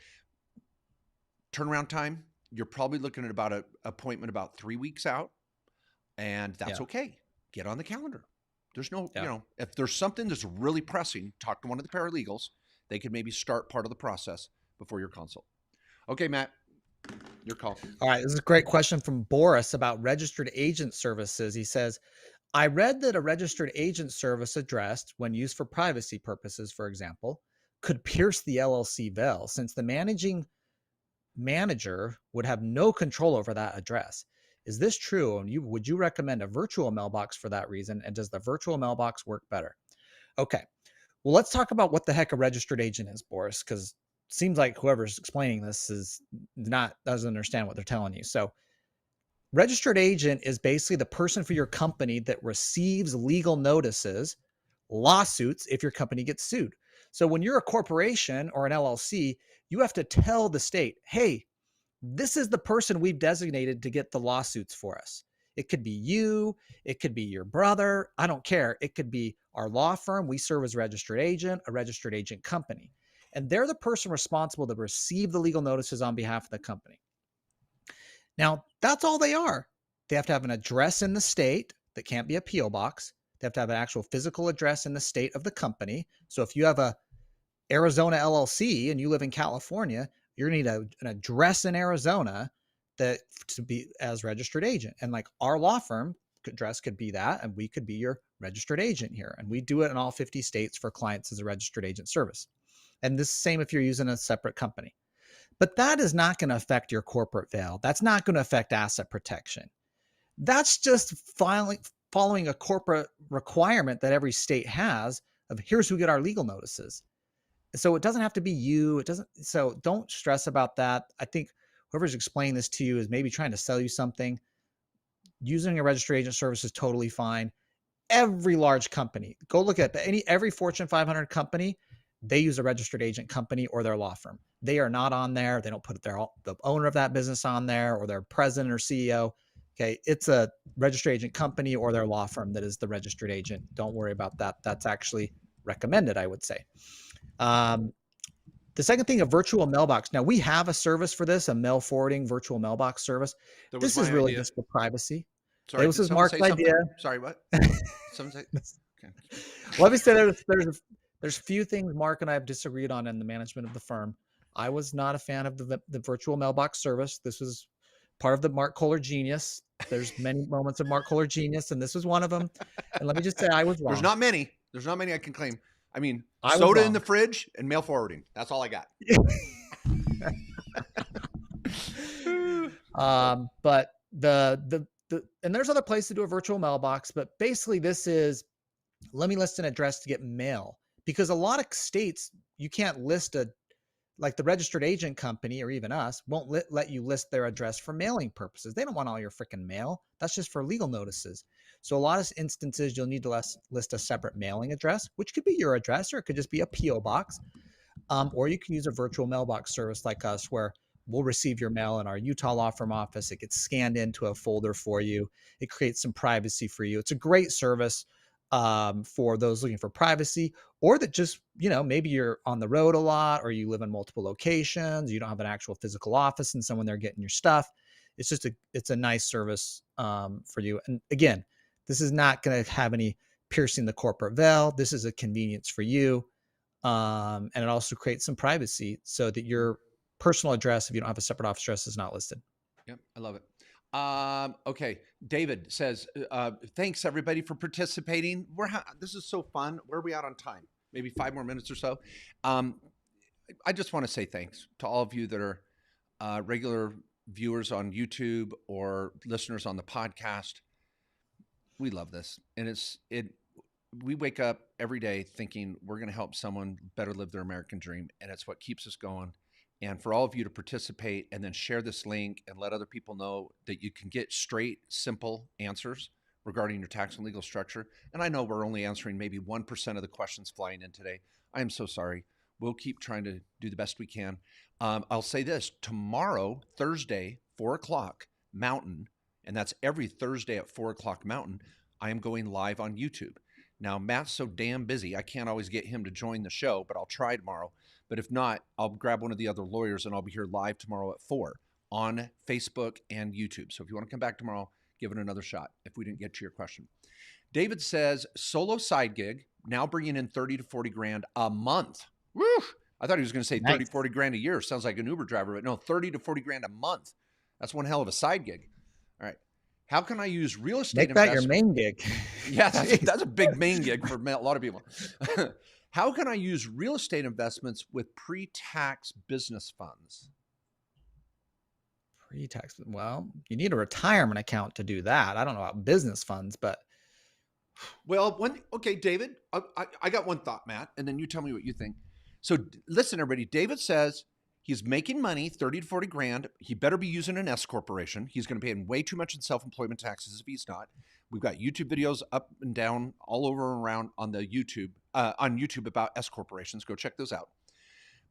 Turnaround time, you're probably looking at about an appointment about 3 weeks out, and that's okay. Get on the calendar. There's no, if there's something that's really pressing, talk to one of the paralegals. They could maybe start part of the process before your consult. Okay, Matt, your call. All right. This is a great question from Boris about registered agent services. He says, I read that a registered agent service addressed, when used for privacy purposes, for example, could pierce the LLC veil since the managing manager would have no control over that address. Is this true? And would you recommend a virtual mailbox for that reason? And does the virtual mailbox work better? Okay. Well, let's talk about what the heck a registered agent is, Boris, because it seems like whoever's explaining this doesn't understand what they're telling you. So registered agent is basically the person for your company that receives legal notices, lawsuits if your company gets sued. So when you're a corporation or an LLC, you have to tell the state, hey, this is the person we've designated to get the lawsuits for us. It could be you. It could be your brother. I don't care. It could be our law firm. We serve as a registered agent company. And they're the person responsible to receive the legal notices on behalf of the company. Now, that's all they are. They have to have an address in the state that can't be a P.O. box. They have to have an actual physical address in the state of the company. So if you have a Arizona LLC and you live in California, you're going to need an address in Arizona to be as registered agent. And like our law firm address could be that, and we could be your registered agent here. And we do it in all 50 states for clients as a registered agent service. And this is the same if you're using a separate company. But that is not going to affect your corporate veil. That's not going to affect asset protection. That's just following a corporate requirement that every state has of here's who get our legal notices. So it doesn't have to be you. So don't stress about that. I think whoever's explaining this to you is maybe trying to sell you something. Using a registered agent service is totally fine. Every large company, go look at every Fortune 500 company, they use a registered agent company or their law firm. They are not on there. They don't put the owner of that business on there or their president or CEO. Okay, it's a registered agent company or their law firm that is the registered agent. Don't worry about that. That's actually recommended, I would say. The second thing, a virtual mailbox. Now we have a service for this, a mail forwarding virtual mailbox service. That was This is my really idea. just for privacy. Sorry, This did was someone Mark's say something? idea. Sorry, what? Someone say? Okay. Let me say there's few things Mark and I have disagreed on in the management of the firm. I was not a fan of the virtual mailbox service. This was part of the Mark Kohler genius. There's many moments of Mark Kohler genius, and this was one of them. And let me just say, I was There's wrong. not many. There's not many I can claim. I mean, I was soda in wrong. the fridge and mail forwarding. That's all I got. But the and there's other places to do a virtual mailbox, but basically this is, let me list an address to get mail, because a lot of states you can't list like the registered agent company or even us won't let you list their address for mailing purposes. They don't want all your freaking mail. That's just for legal notices. So a lot of instances you'll need to list a separate mailing address, which could be your address or it could just be a PO box. Or you can use a virtual mailbox service like us where we'll receive your mail in our Utah law firm office. It gets scanned into a folder for you. It creates some privacy for you. It's a great service for those looking for privacy, or that just, maybe you're on the road a lot or you live in multiple locations. You don't have an actual physical office and someone there getting your stuff. It's a nice service for you. And again, this is not going to have any piercing the corporate veil. This is a convenience for you. And it also creates some privacy so that your personal address, if you don't have a separate office address, is not listed. Yep, I love it. Okay, David says, thanks everybody for participating. This is so fun. Where are we at on time? Maybe 5 more minutes or so. I just want to say thanks to all of you that are regular viewers on YouTube or listeners on the podcast. We love this, and we wake up every day thinking we're going to help someone better live their American dream, and it's what keeps us going. And for all of you to participate and then share this link and let other people know that you can get straight, simple answers regarding your tax and legal structure. And I know we're only answering maybe 1% of the questions flying in today. I am so sorry. We'll keep trying to do the best we can. I'll say this, tomorrow, Thursday, 4 o'clock Mountain, and that's every Thursday at 4 o'clock Mountain, I am going live on YouTube. Now, Matt's so damn busy, I can't always get him to join the show, but I'll try tomorrow. But if not, I'll grab one of the other lawyers and I'll be here live tomorrow at 4 on Facebook and YouTube. So if you want to come back tomorrow, give it another shot if we didn't get to your question. David says, solo side gig, now bringing in 30 to 40 grand a month. Woo! I thought he was going to say 30, 40 grand a year. Sounds like an Uber driver, but no, 30 to 40 grand a month. That's one hell of a side gig. All right. How can I use real estate Make that your main gig? Yeah, that's a big main gig for a lot of people. How can I use real estate investments with pre-tax business funds? Pre-tax. Well, you need a retirement account to do that. I don't know about business funds, but. Well, okay, David, I got one thought, Matt, and then you tell me what you think. So listen, everybody, David says he's making money, 30 to 40 grand. He better be using an S corporation. He's going to pay way too much in self-employment taxes if he's not. We've got YouTube videos up and down all over and around on YouTube about S corporations. Go check those out.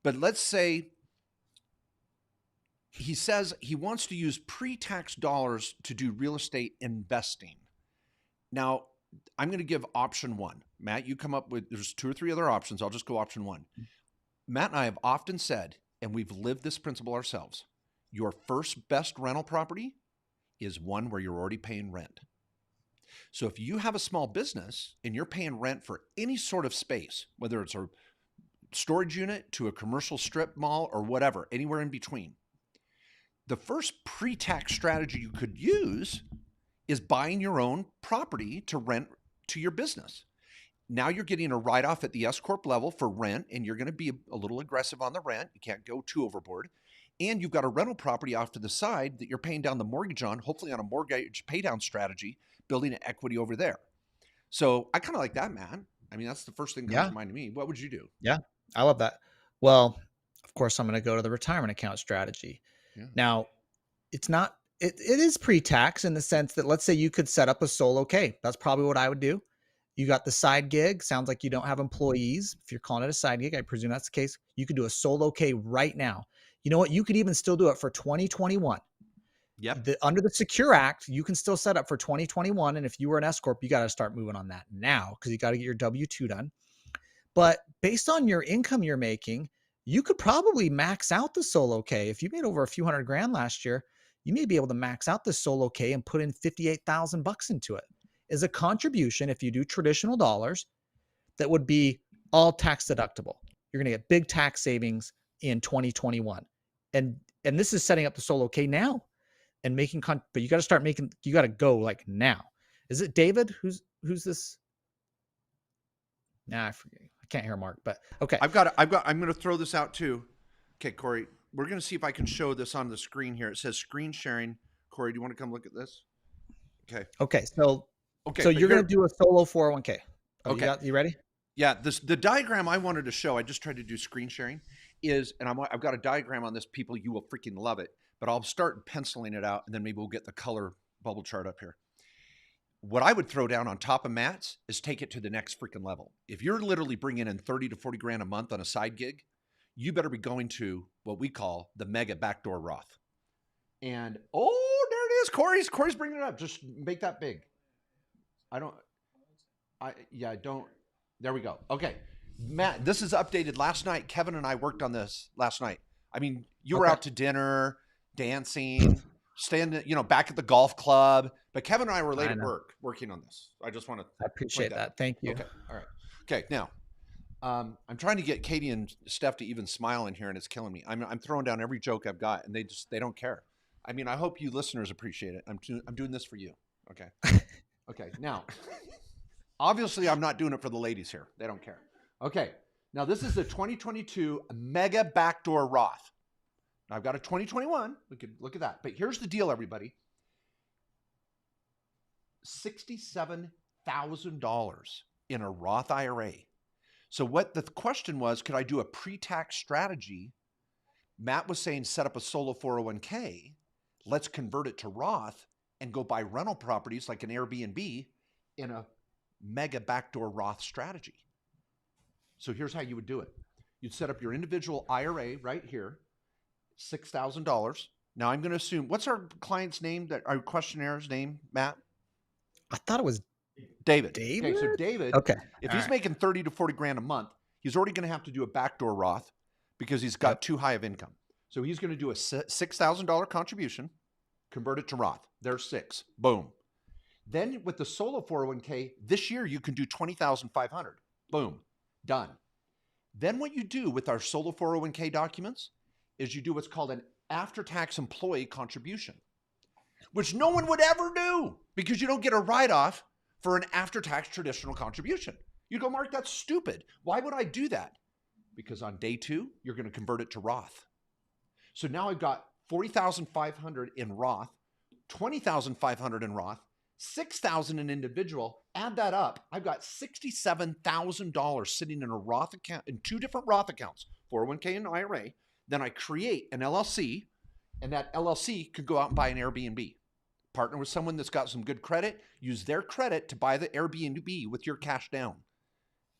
But let's say he says he wants to use pre-tax dollars to do real estate investing. Now, I'm going to give option 1. Matt, you come up with, there's 2 or 3 other options. I'll just go option 1. Matt and I have often said, and we've lived this principle ourselves, your first best rental property is one where you're already paying rent. So if you have a small business and you're paying rent for any sort of space, whether it's a storage unit to a commercial strip mall or whatever, anywhere in between, the first pre-tax strategy you could use is buying your own property to rent to your business. Now you're getting a write-off at the S-Corp level for rent, and you're going to be a little aggressive on the rent. You can't go too overboard. And you've got a rental property off to the side that you're paying down the mortgage on, hopefully on a mortgage pay-down strategy, building an equity over there. So I kind of like that, man. I mean, that's the first thing that comes to mind to me. What would you do? Yeah, I love that. Well, of course, I'm going to go to the retirement account strategy. Yeah. Now, it's not, it is pre-tax in the sense that, let's say you could set up a solo K. That's probably what I would do. You got the side gig. Sounds like you don't have employees. If you're calling it a side gig, I presume that's the case. You could do a solo K right now. You know what? You could even still do it for 2021. Yep. Under the Secure Act, you can still set up for 2021. And if you were an S Corp, you got to start moving on that now because you got to get your W-2 done. But based on your income you're making, you could probably max out the solo K. If you made over a few $100,000 last year, you may be able to max out the solo K and put in $58,000 into it as a contribution. If you do traditional dollars, that would be all tax deductible. You're going to get big tax savings in 2021. And this is setting up the solo K now and making, but you got to start making, you got to go like now. Is it David? Who's this? Nah, I forget. I can't hear Mark, but okay. I'm going to throw this out too. Okay, Corey, we're going to see if I can show this on the screen here. It says screen sharing. Corey, do you want to come look at this? Okay. Okay. So you're going to do a solo 401k. Oh, okay. You ready? Yeah. The diagram I wanted to show, I just tried to do screen sharing is, and I've got a diagram on this, people, you will freaking love it, but I'll start penciling it out and then maybe we'll get the color bubble chart up here. What I would throw down on top of Matt's is take it to the next freaking level. If you're literally bringing in 30 to 40 grand a month on a side gig, you better be going to what we call the mega backdoor Roth. And oh, there it is. Corey's bringing it up. Just make that big. There we go. Okay. Matt, this is updated last night. Kevin and I worked on this last night. I mean, you were out to dinner, dancing, standing, back at the golf club. But Kevin and I were late at work working on this. I just want to. I appreciate that. Thank you. Okay. All right. Okay. Now, I'm trying to get Katie and Steph to even smile in here, and it's killing me. I'm throwing down every joke I've got, and they don't care. I mean, I hope you listeners appreciate it. I'm doing this for you. Okay. Okay. Now, obviously, I'm not doing it for the ladies here. They don't care. Okay. Now, this is the 2022 Mega Backdoor Roth. Now, I've got a 2021. We could look at that. But here's the deal, everybody. $67,000 in a Roth IRA. So what the question was, could I do a pre-tax strategy? Matt was saying set up a solo 401k. Let's convert it to Roth and go buy rental properties like an Airbnb in a mega backdoor Roth strategy. So here's how you would do it. You'd set up your individual IRA right here, $6,000. Now I'm going to assume, what's our client's name, our questionnaires name, Matt? I thought it was David. David? Okay, so David, if he's making 30 to 40 grand a month, he's already going to have to do a backdoor Roth because he's got too high of income. So he's going to do a $6,000 contribution, convert it to Roth. There's 6. Boom. Then with the solo 401k, this year you can do $20,500. Boom. Done. Then what you do with our solo 401k documents is you do what's called an after-tax employee contribution, which no one would ever do because you don't get a write-off for an after-tax traditional contribution. You go, Mark, that's stupid. Why would I do that? Because on day 2, you're going to convert it to Roth. So now I've got $40,500 in Roth, $20,500 in Roth, $6,000 in individual. Add that up. I've got $67,000 sitting in a Roth account, in 2 different Roth accounts, 401k and IRA. Then I create an LLC, and that LLC could go out and buy an Airbnb. Partner with someone that's got some good credit, use their credit to buy the Airbnb with your cash down.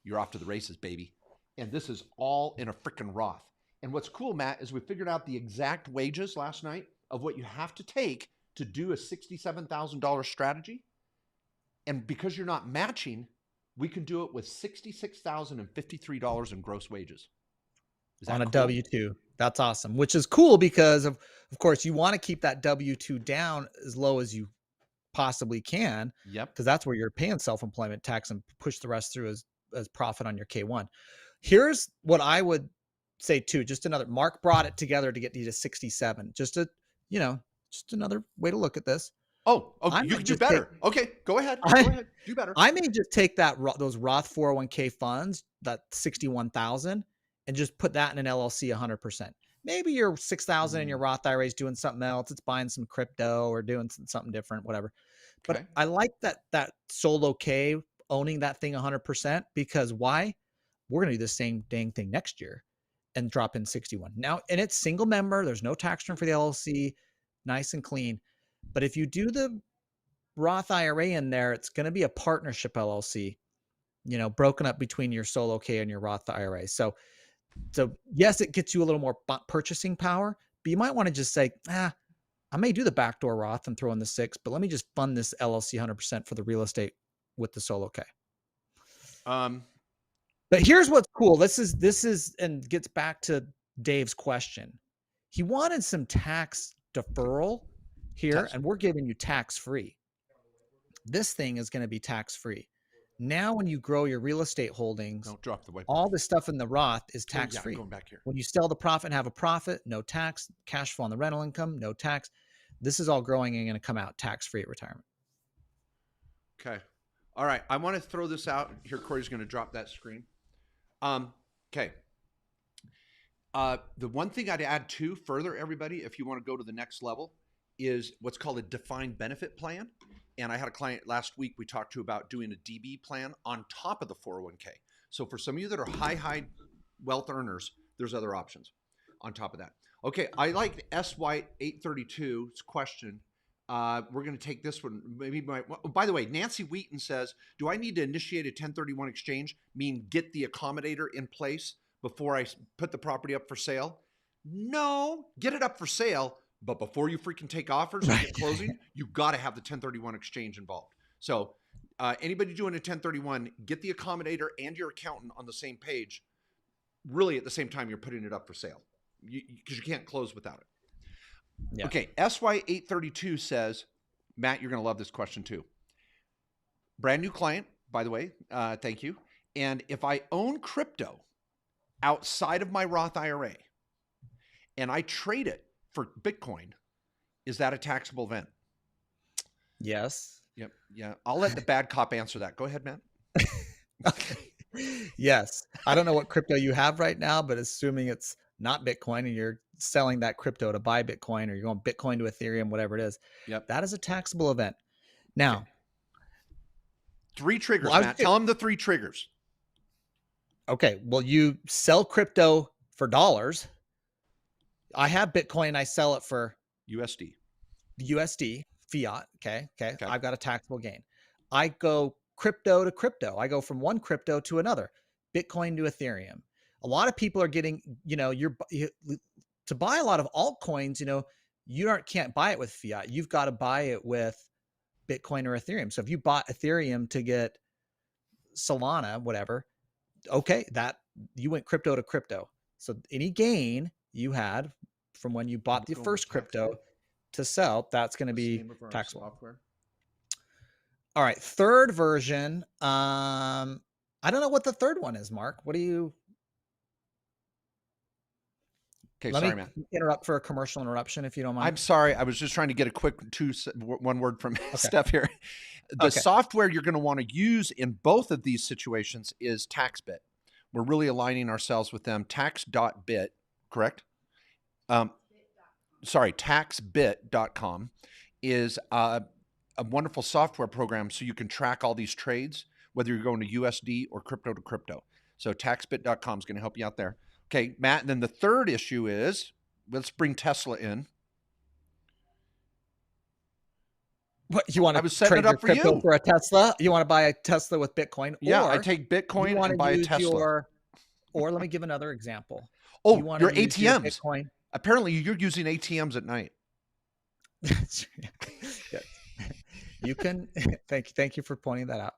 You're off to the races, baby. And this is all in a freaking Roth. And what's cool, Matt, is we figured out the exact wages last night of what you have to take to do a $67,000 strategy. And because you're not matching, we can do it with $66,053 in gross wages. On a cool? W-2. That's awesome, which is cool because of course you want to keep that W-2 down as low as you possibly can. Yep. Because that's where you're paying self-employment tax and push the rest through as profit on your K1. Here's what I would say too. Just another, Mark brought it together to get you to 67. Just another way to look at this. Oh, you can do better. Okay, go ahead. Go ahead. Do better. I may just take those Roth 401k funds, that 61,000, and just put that in an LLC 100%. Maybe your 6,000 in your Roth IRA is doing something else. It's buying some crypto or doing something different, whatever. But I like that solo K owning that thing 100% because why? We're going to do the same dang thing next year. and drop in 61. Now, and it's single member. There's no tax return for the LLC, nice and clean. But if you do the Roth IRA in there, it's going to be a partnership LLC, broken up between your solo K and your Roth IRA. So yes, it gets you a little more purchasing power, but you might want to just say, I may do the backdoor Roth and throw in the 6, but let me just fund this LLC 100% for the real estate with the solo K. But here's what's cool. This is, and gets back to Dave's question. He wanted some tax deferral here, and we're giving you tax-free. This thing is going to be tax-free. Now, when you grow your real estate holdings, don't drop the whiteboard. All the stuff in the Roth is tax-free. Going back here. When you sell the profit and have a profit, no tax. Cash flow on the rental income, no tax. This is all growing and going to come out tax-free at retirement. Okay. All right. I want to throw this out here. Corey's going to drop that screen. Okay. The one thing I'd add to further, everybody, if you want to go to the next level, is what's called a defined benefit plan. And I had a client last week we talked to about doing a DB plan on top of the 401k. So for some of you that are high wealth earners, there's other options on top of that. Okay, I like SY832's question. We're going to take this one. By the way, Nancy Wheaton says, do I need to initiate a 1031 exchange, mean get the accommodator in place before I put the property up for sale? No, get it up for sale. But before you freaking take offers and get closing, you've got to have the 1031 exchange involved. So anybody doing a 1031, get the accommodator and your accountant on the same page, really at the same time you're putting it up for sale, because you can't close without it. Yeah. Okay, SY832 says, Matt, you're going to love this question too. Brand new client, by the way, thank you. And if I own crypto outside of my Roth IRA and I trade it for Bitcoin, is that a taxable event? Yes. Yep. Yeah. I'll let the bad cop answer that. Go ahead, Matt. Yes. I don't know what crypto you have right now, but assuming it's not Bitcoin and you're selling that crypto to buy Bitcoin, or you're going Bitcoin to Ethereum, whatever it is, that is a taxable event. Now, okay. 3 triggers, Matt. Tell them the 3 triggers. Okay. Well, you sell crypto for dollars. I have Bitcoin. I sell it for USD fiat. Okay. I've got a taxable gain. I go crypto to crypto. I go from one crypto to another, Bitcoin to Ethereum. A lot of people are getting, to buy a lot of altcoins, you can't buy it with fiat. You've got to buy it with Bitcoin or Ethereum. So if you bought Ethereum to get Solana, whatever, okay, that you went crypto to crypto. So any gain you had from when you bought the first crypto to sell, that's going to be taxable. Software. All right, third version. I don't know what the third one is, Mark. What do you? Okay, Let me interrupt for a commercial interruption, if you don't mind. I'm sorry. I was just trying to get a quick one word from Steph here. The software you're going to want to use in both of these situations is TaxBit. We're really aligning ourselves with them. Tax.bit, correct? Taxbit.com is a wonderful software program so you can track all these trades, whether you're going to USD or crypto to crypto. So taxbit.com is going to help you out there. Okay, Matt, and then the third issue is, let's bring Tesla in. What, you want to trade your crypto for a Tesla? You want to buy a Tesla with Bitcoin? Yeah, I take Bitcoin and buy a Tesla. Or let me give another example. Oh, your ATMs. Your apparently, you're using ATMs at night. Yes. You can. Thank you for pointing that out.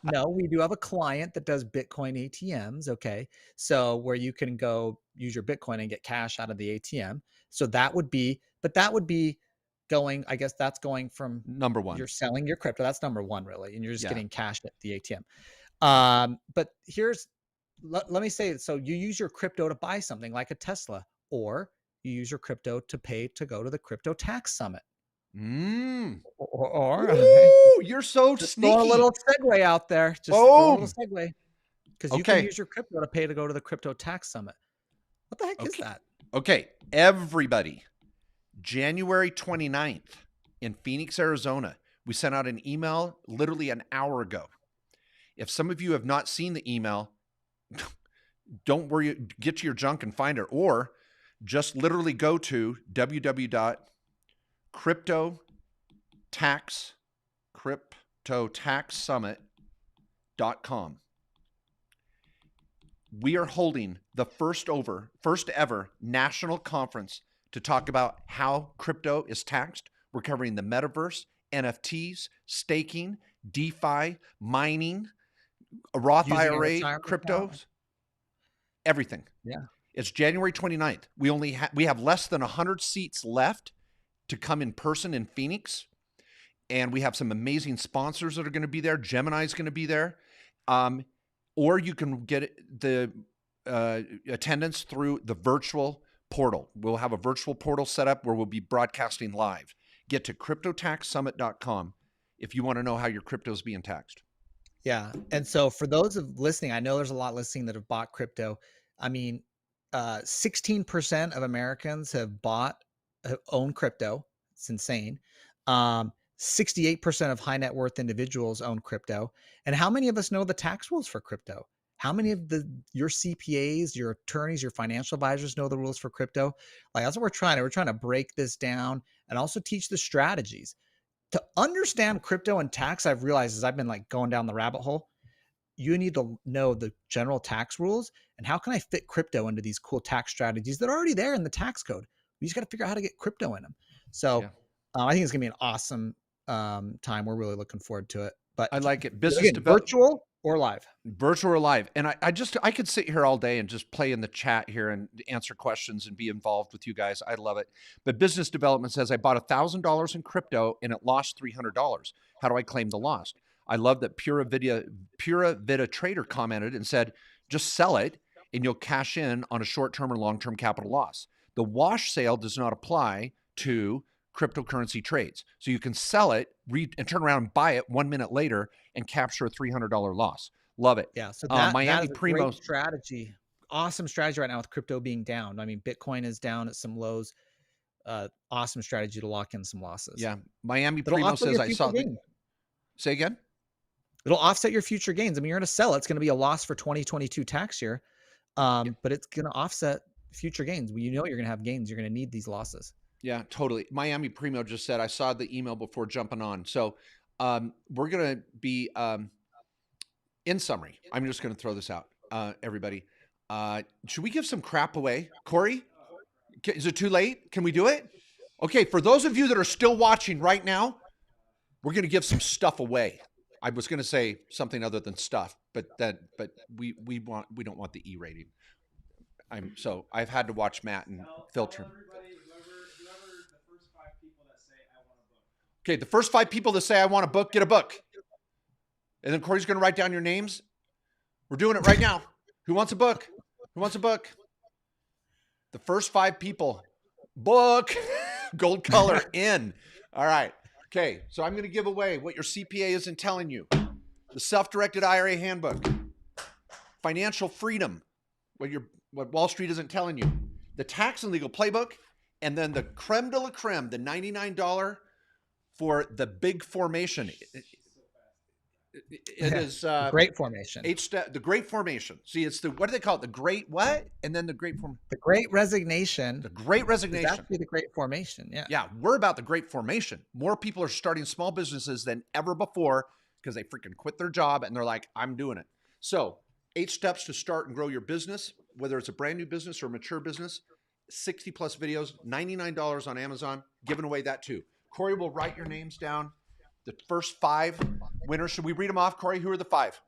No, we do have a client that does Bitcoin ATMs. Okay, so where you can go use your Bitcoin and get cash out of the ATM. So that would be going. I guess that's going from number one. You're selling your crypto. That's number one, really, and you're just getting cash at the ATM. But here's. Let me say, so you use your crypto to buy something like a Tesla, or you use your crypto to pay to go to the crypto tax summit. Or ooh, you're so sneaky. Throw a little segue out there. Just throw a little segue. Because you can use your crypto to pay to go to the crypto tax summit. What the heck is that? Okay, everybody. January 29th in Phoenix, Arizona. We sent out an email literally an hour ago. If some of you have not seen the email, Don't worry, get to your junk and find it, or just literally go to www.cryptotaxsummit.com. We are holding the first ever national conference to talk about how crypto is taxed. We're covering the metaverse, NFTs, staking, DeFi, mining, a Roth Using a IRA, retirement account. cryptos, everything. Yeah. It's January 29th. We have less than 100 seats left to come in person in Phoenix. And we have some amazing sponsors that are going to be there. Gemini's going to be there. Or you can get the attendance through the virtual portal. We'll have a virtual portal set up where we'll be broadcasting live. Get to cryptotaxsummit.com if you want to know how your crypto is being taxed. Yeah. And so for those of listening, I know there's a lot listening that have bought crypto. I mean, 16% of Americans have owned crypto. It's insane. 68% of high net worth individuals own crypto. And how many of us know the tax rules for crypto? How many of your CPAs, your attorneys, your financial advisors know the rules for crypto? Like, that's what we're trying to. We're trying to break this down and also teach the strategies. To understand crypto and tax, I've realized as I've been like going down the rabbit hole, you need to know the general tax rules and how can I fit crypto into these cool tax strategies that are already there in the tax code. We just got to figure out how to get crypto in them. So I think it's gonna be an awesome time. We're really looking forward to it. But I like it. Business virtual or live? Virtual or live. And I could sit here all day and just play in the chat here and answer questions and be involved with you guys. I love it. But business development says, I bought $1,000 in crypto and it lost $300. How do I claim the loss? I love that Pura Vida Trader commented and said, just sell it and you'll cash in on a short-term or long-term capital loss. The wash sale does not apply to cryptocurrency trades. So you can sell it, and turn around and buy it 1 minute later and capture a $300 loss. Love it. Yeah. So Miami that is a Primo great strategy. Awesome strategy right now with crypto being down. I mean, Bitcoin is down at some lows. Awesome strategy to lock in some losses. Yeah. Miami Primo says, I saw the... Say again? It'll offset your future gains. I mean, you're going to sell it. It's going to be a loss for 2022 tax year, but it's going to offset future gains. You know you're going to have gains. You're going to need these losses. Yeah, totally. Miami Primo just said, I saw the email before jumping on. So we're going to be, in summary, I'm just going to throw this out, everybody. Should we give some crap away? Corey, is it too late? Can we do it? Okay, for those of you that are still watching right now, we're going to give some stuff away. I was going to say something other than stuff, but we don't want the E rating. So I've had to watch Matt and filter. Okay, the first 5 people that say I want a book, get a book. And then Corey's going to write down your names. We're doing it right now. Who wants a book? Who wants a book? The first 5 people. Book. Gold color in. All right. Okay, so I'm going to give away what your CPA isn't telling you. The self-directed IRA handbook. Financial freedom. What Wall Street isn't telling you. The tax and legal playbook. And then the creme de la creme, the $99 for the big formation. It is the great formation. The great formation. See, it's what do they call it? The great what? And then the great The great resignation. The great resignation. That's actually the great formation. Yeah. Yeah, we're about the great formation. More people are starting small businesses than ever before because they freaking quit their job and they're like, I'm doing it. So 8 steps to start and grow your business, whether it's a brand new business or a mature business. 60 plus videos, $99 on Amazon, giving away that too. Corey will write your names down. The first 5 winners. Should we read them off, Corey? Who are the 5?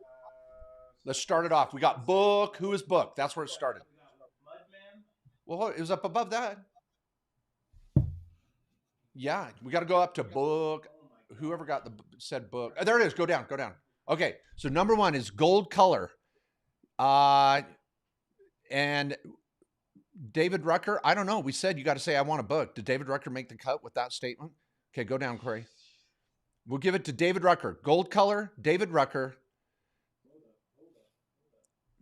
Let's start it off. We got book. Who is book? That's where it started. Well, it was up above that. Yeah, we got to go up to book. Whoever got said book. Oh, there it is. Go down. Go down. Okay, so number 1 is gold color. And David Rucker, I don't know. We said you got to say I want a book. Did David Rucker make the cut with that statement? Okay, go down, Corey. We'll give it to David Rucker. Gold color, David Rucker.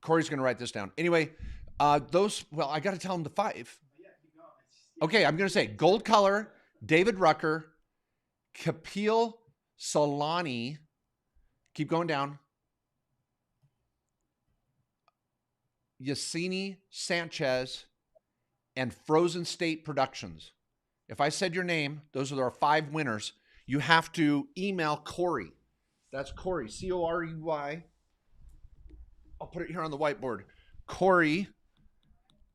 Corey's going to write this down. Anyway, I got to tell him the 5. Okay, I'm going to say gold color, David Rucker, Kapil Solani. Keep going down. Yesenia Sanchez, and Frozen State Productions. If I said your name, those are our 5 winners. You have to email Corey. That's Corey, Corey. I'll put it here on the whiteboard. Corey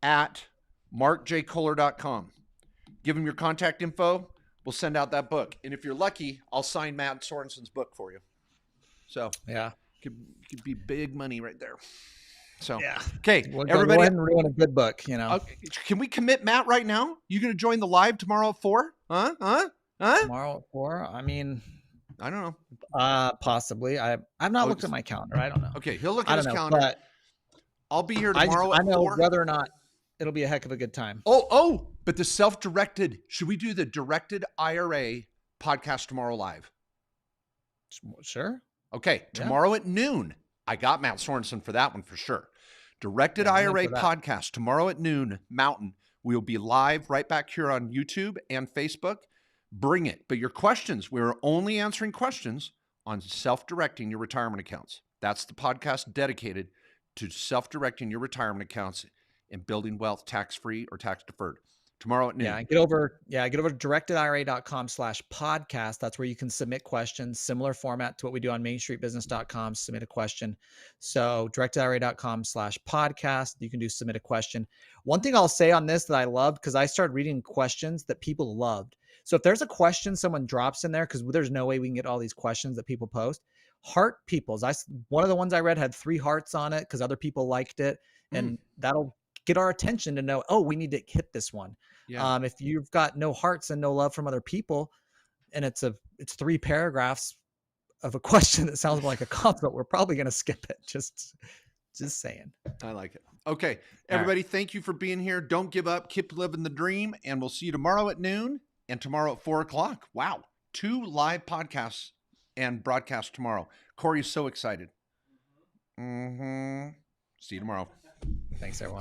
at markjkohler.com. Give him your contact info. We'll send out that book. And if you're lucky, I'll sign Matt Sorensen's book for you. So yeah, could be big money right there. So, yeah. Okay, We'll everybody. Go ahead and ruin a good book, you know. Okay, can we commit Matt right now? You going to join the live tomorrow at 4? Huh? Tomorrow at 4? I mean, I don't know. Possibly. I've not looked at my calendar. I don't know. Okay, he'll look at his calendar. But I'll be here tomorrow I at know 4. whether or not it'll be a heck of a good time. But the self-directed, should we do the directed IRA podcast tomorrow live? Sure. Okay, tomorrow at noon. I got Matt Sorensen for that one for sure. Directed IRA podcast tomorrow at noon Mountain. We'll be live right back here on YouTube and Facebook. Bring it. But your questions, we're only answering questions on self-directing your retirement accounts. That's the podcast dedicated to self-directing your retirement accounts and building wealth tax-free or tax-deferred. Tomorrow at noon. Get over to directedira.com/podcast. That's where you can submit questions, similar format to what we do on mainstreetbusiness.com, submit a question. So directedira.com/podcast, you can do submit a question. One thing I'll say on this that I loved, because I started reading questions that people loved. So if there's a question someone drops in there, because there's no way we can get all these questions that people post, heart people's. One of the ones I read had 3 hearts on it because other people liked it. And that'll get our attention to know, we need to hit this one. Yeah. If you've got no hearts and no love from other people, and it's 3 paragraphs of a question that sounds like a compliment, we're probably going to skip it. Just saying. I like it. Okay, everybody, thank you for being here. Don't give up. Keep living the dream, and we'll see you tomorrow at noon and tomorrow at 4 o'clock. Wow, 2 live podcasts and broadcasts tomorrow. Corey's so excited. See you tomorrow. Thanks, everyone.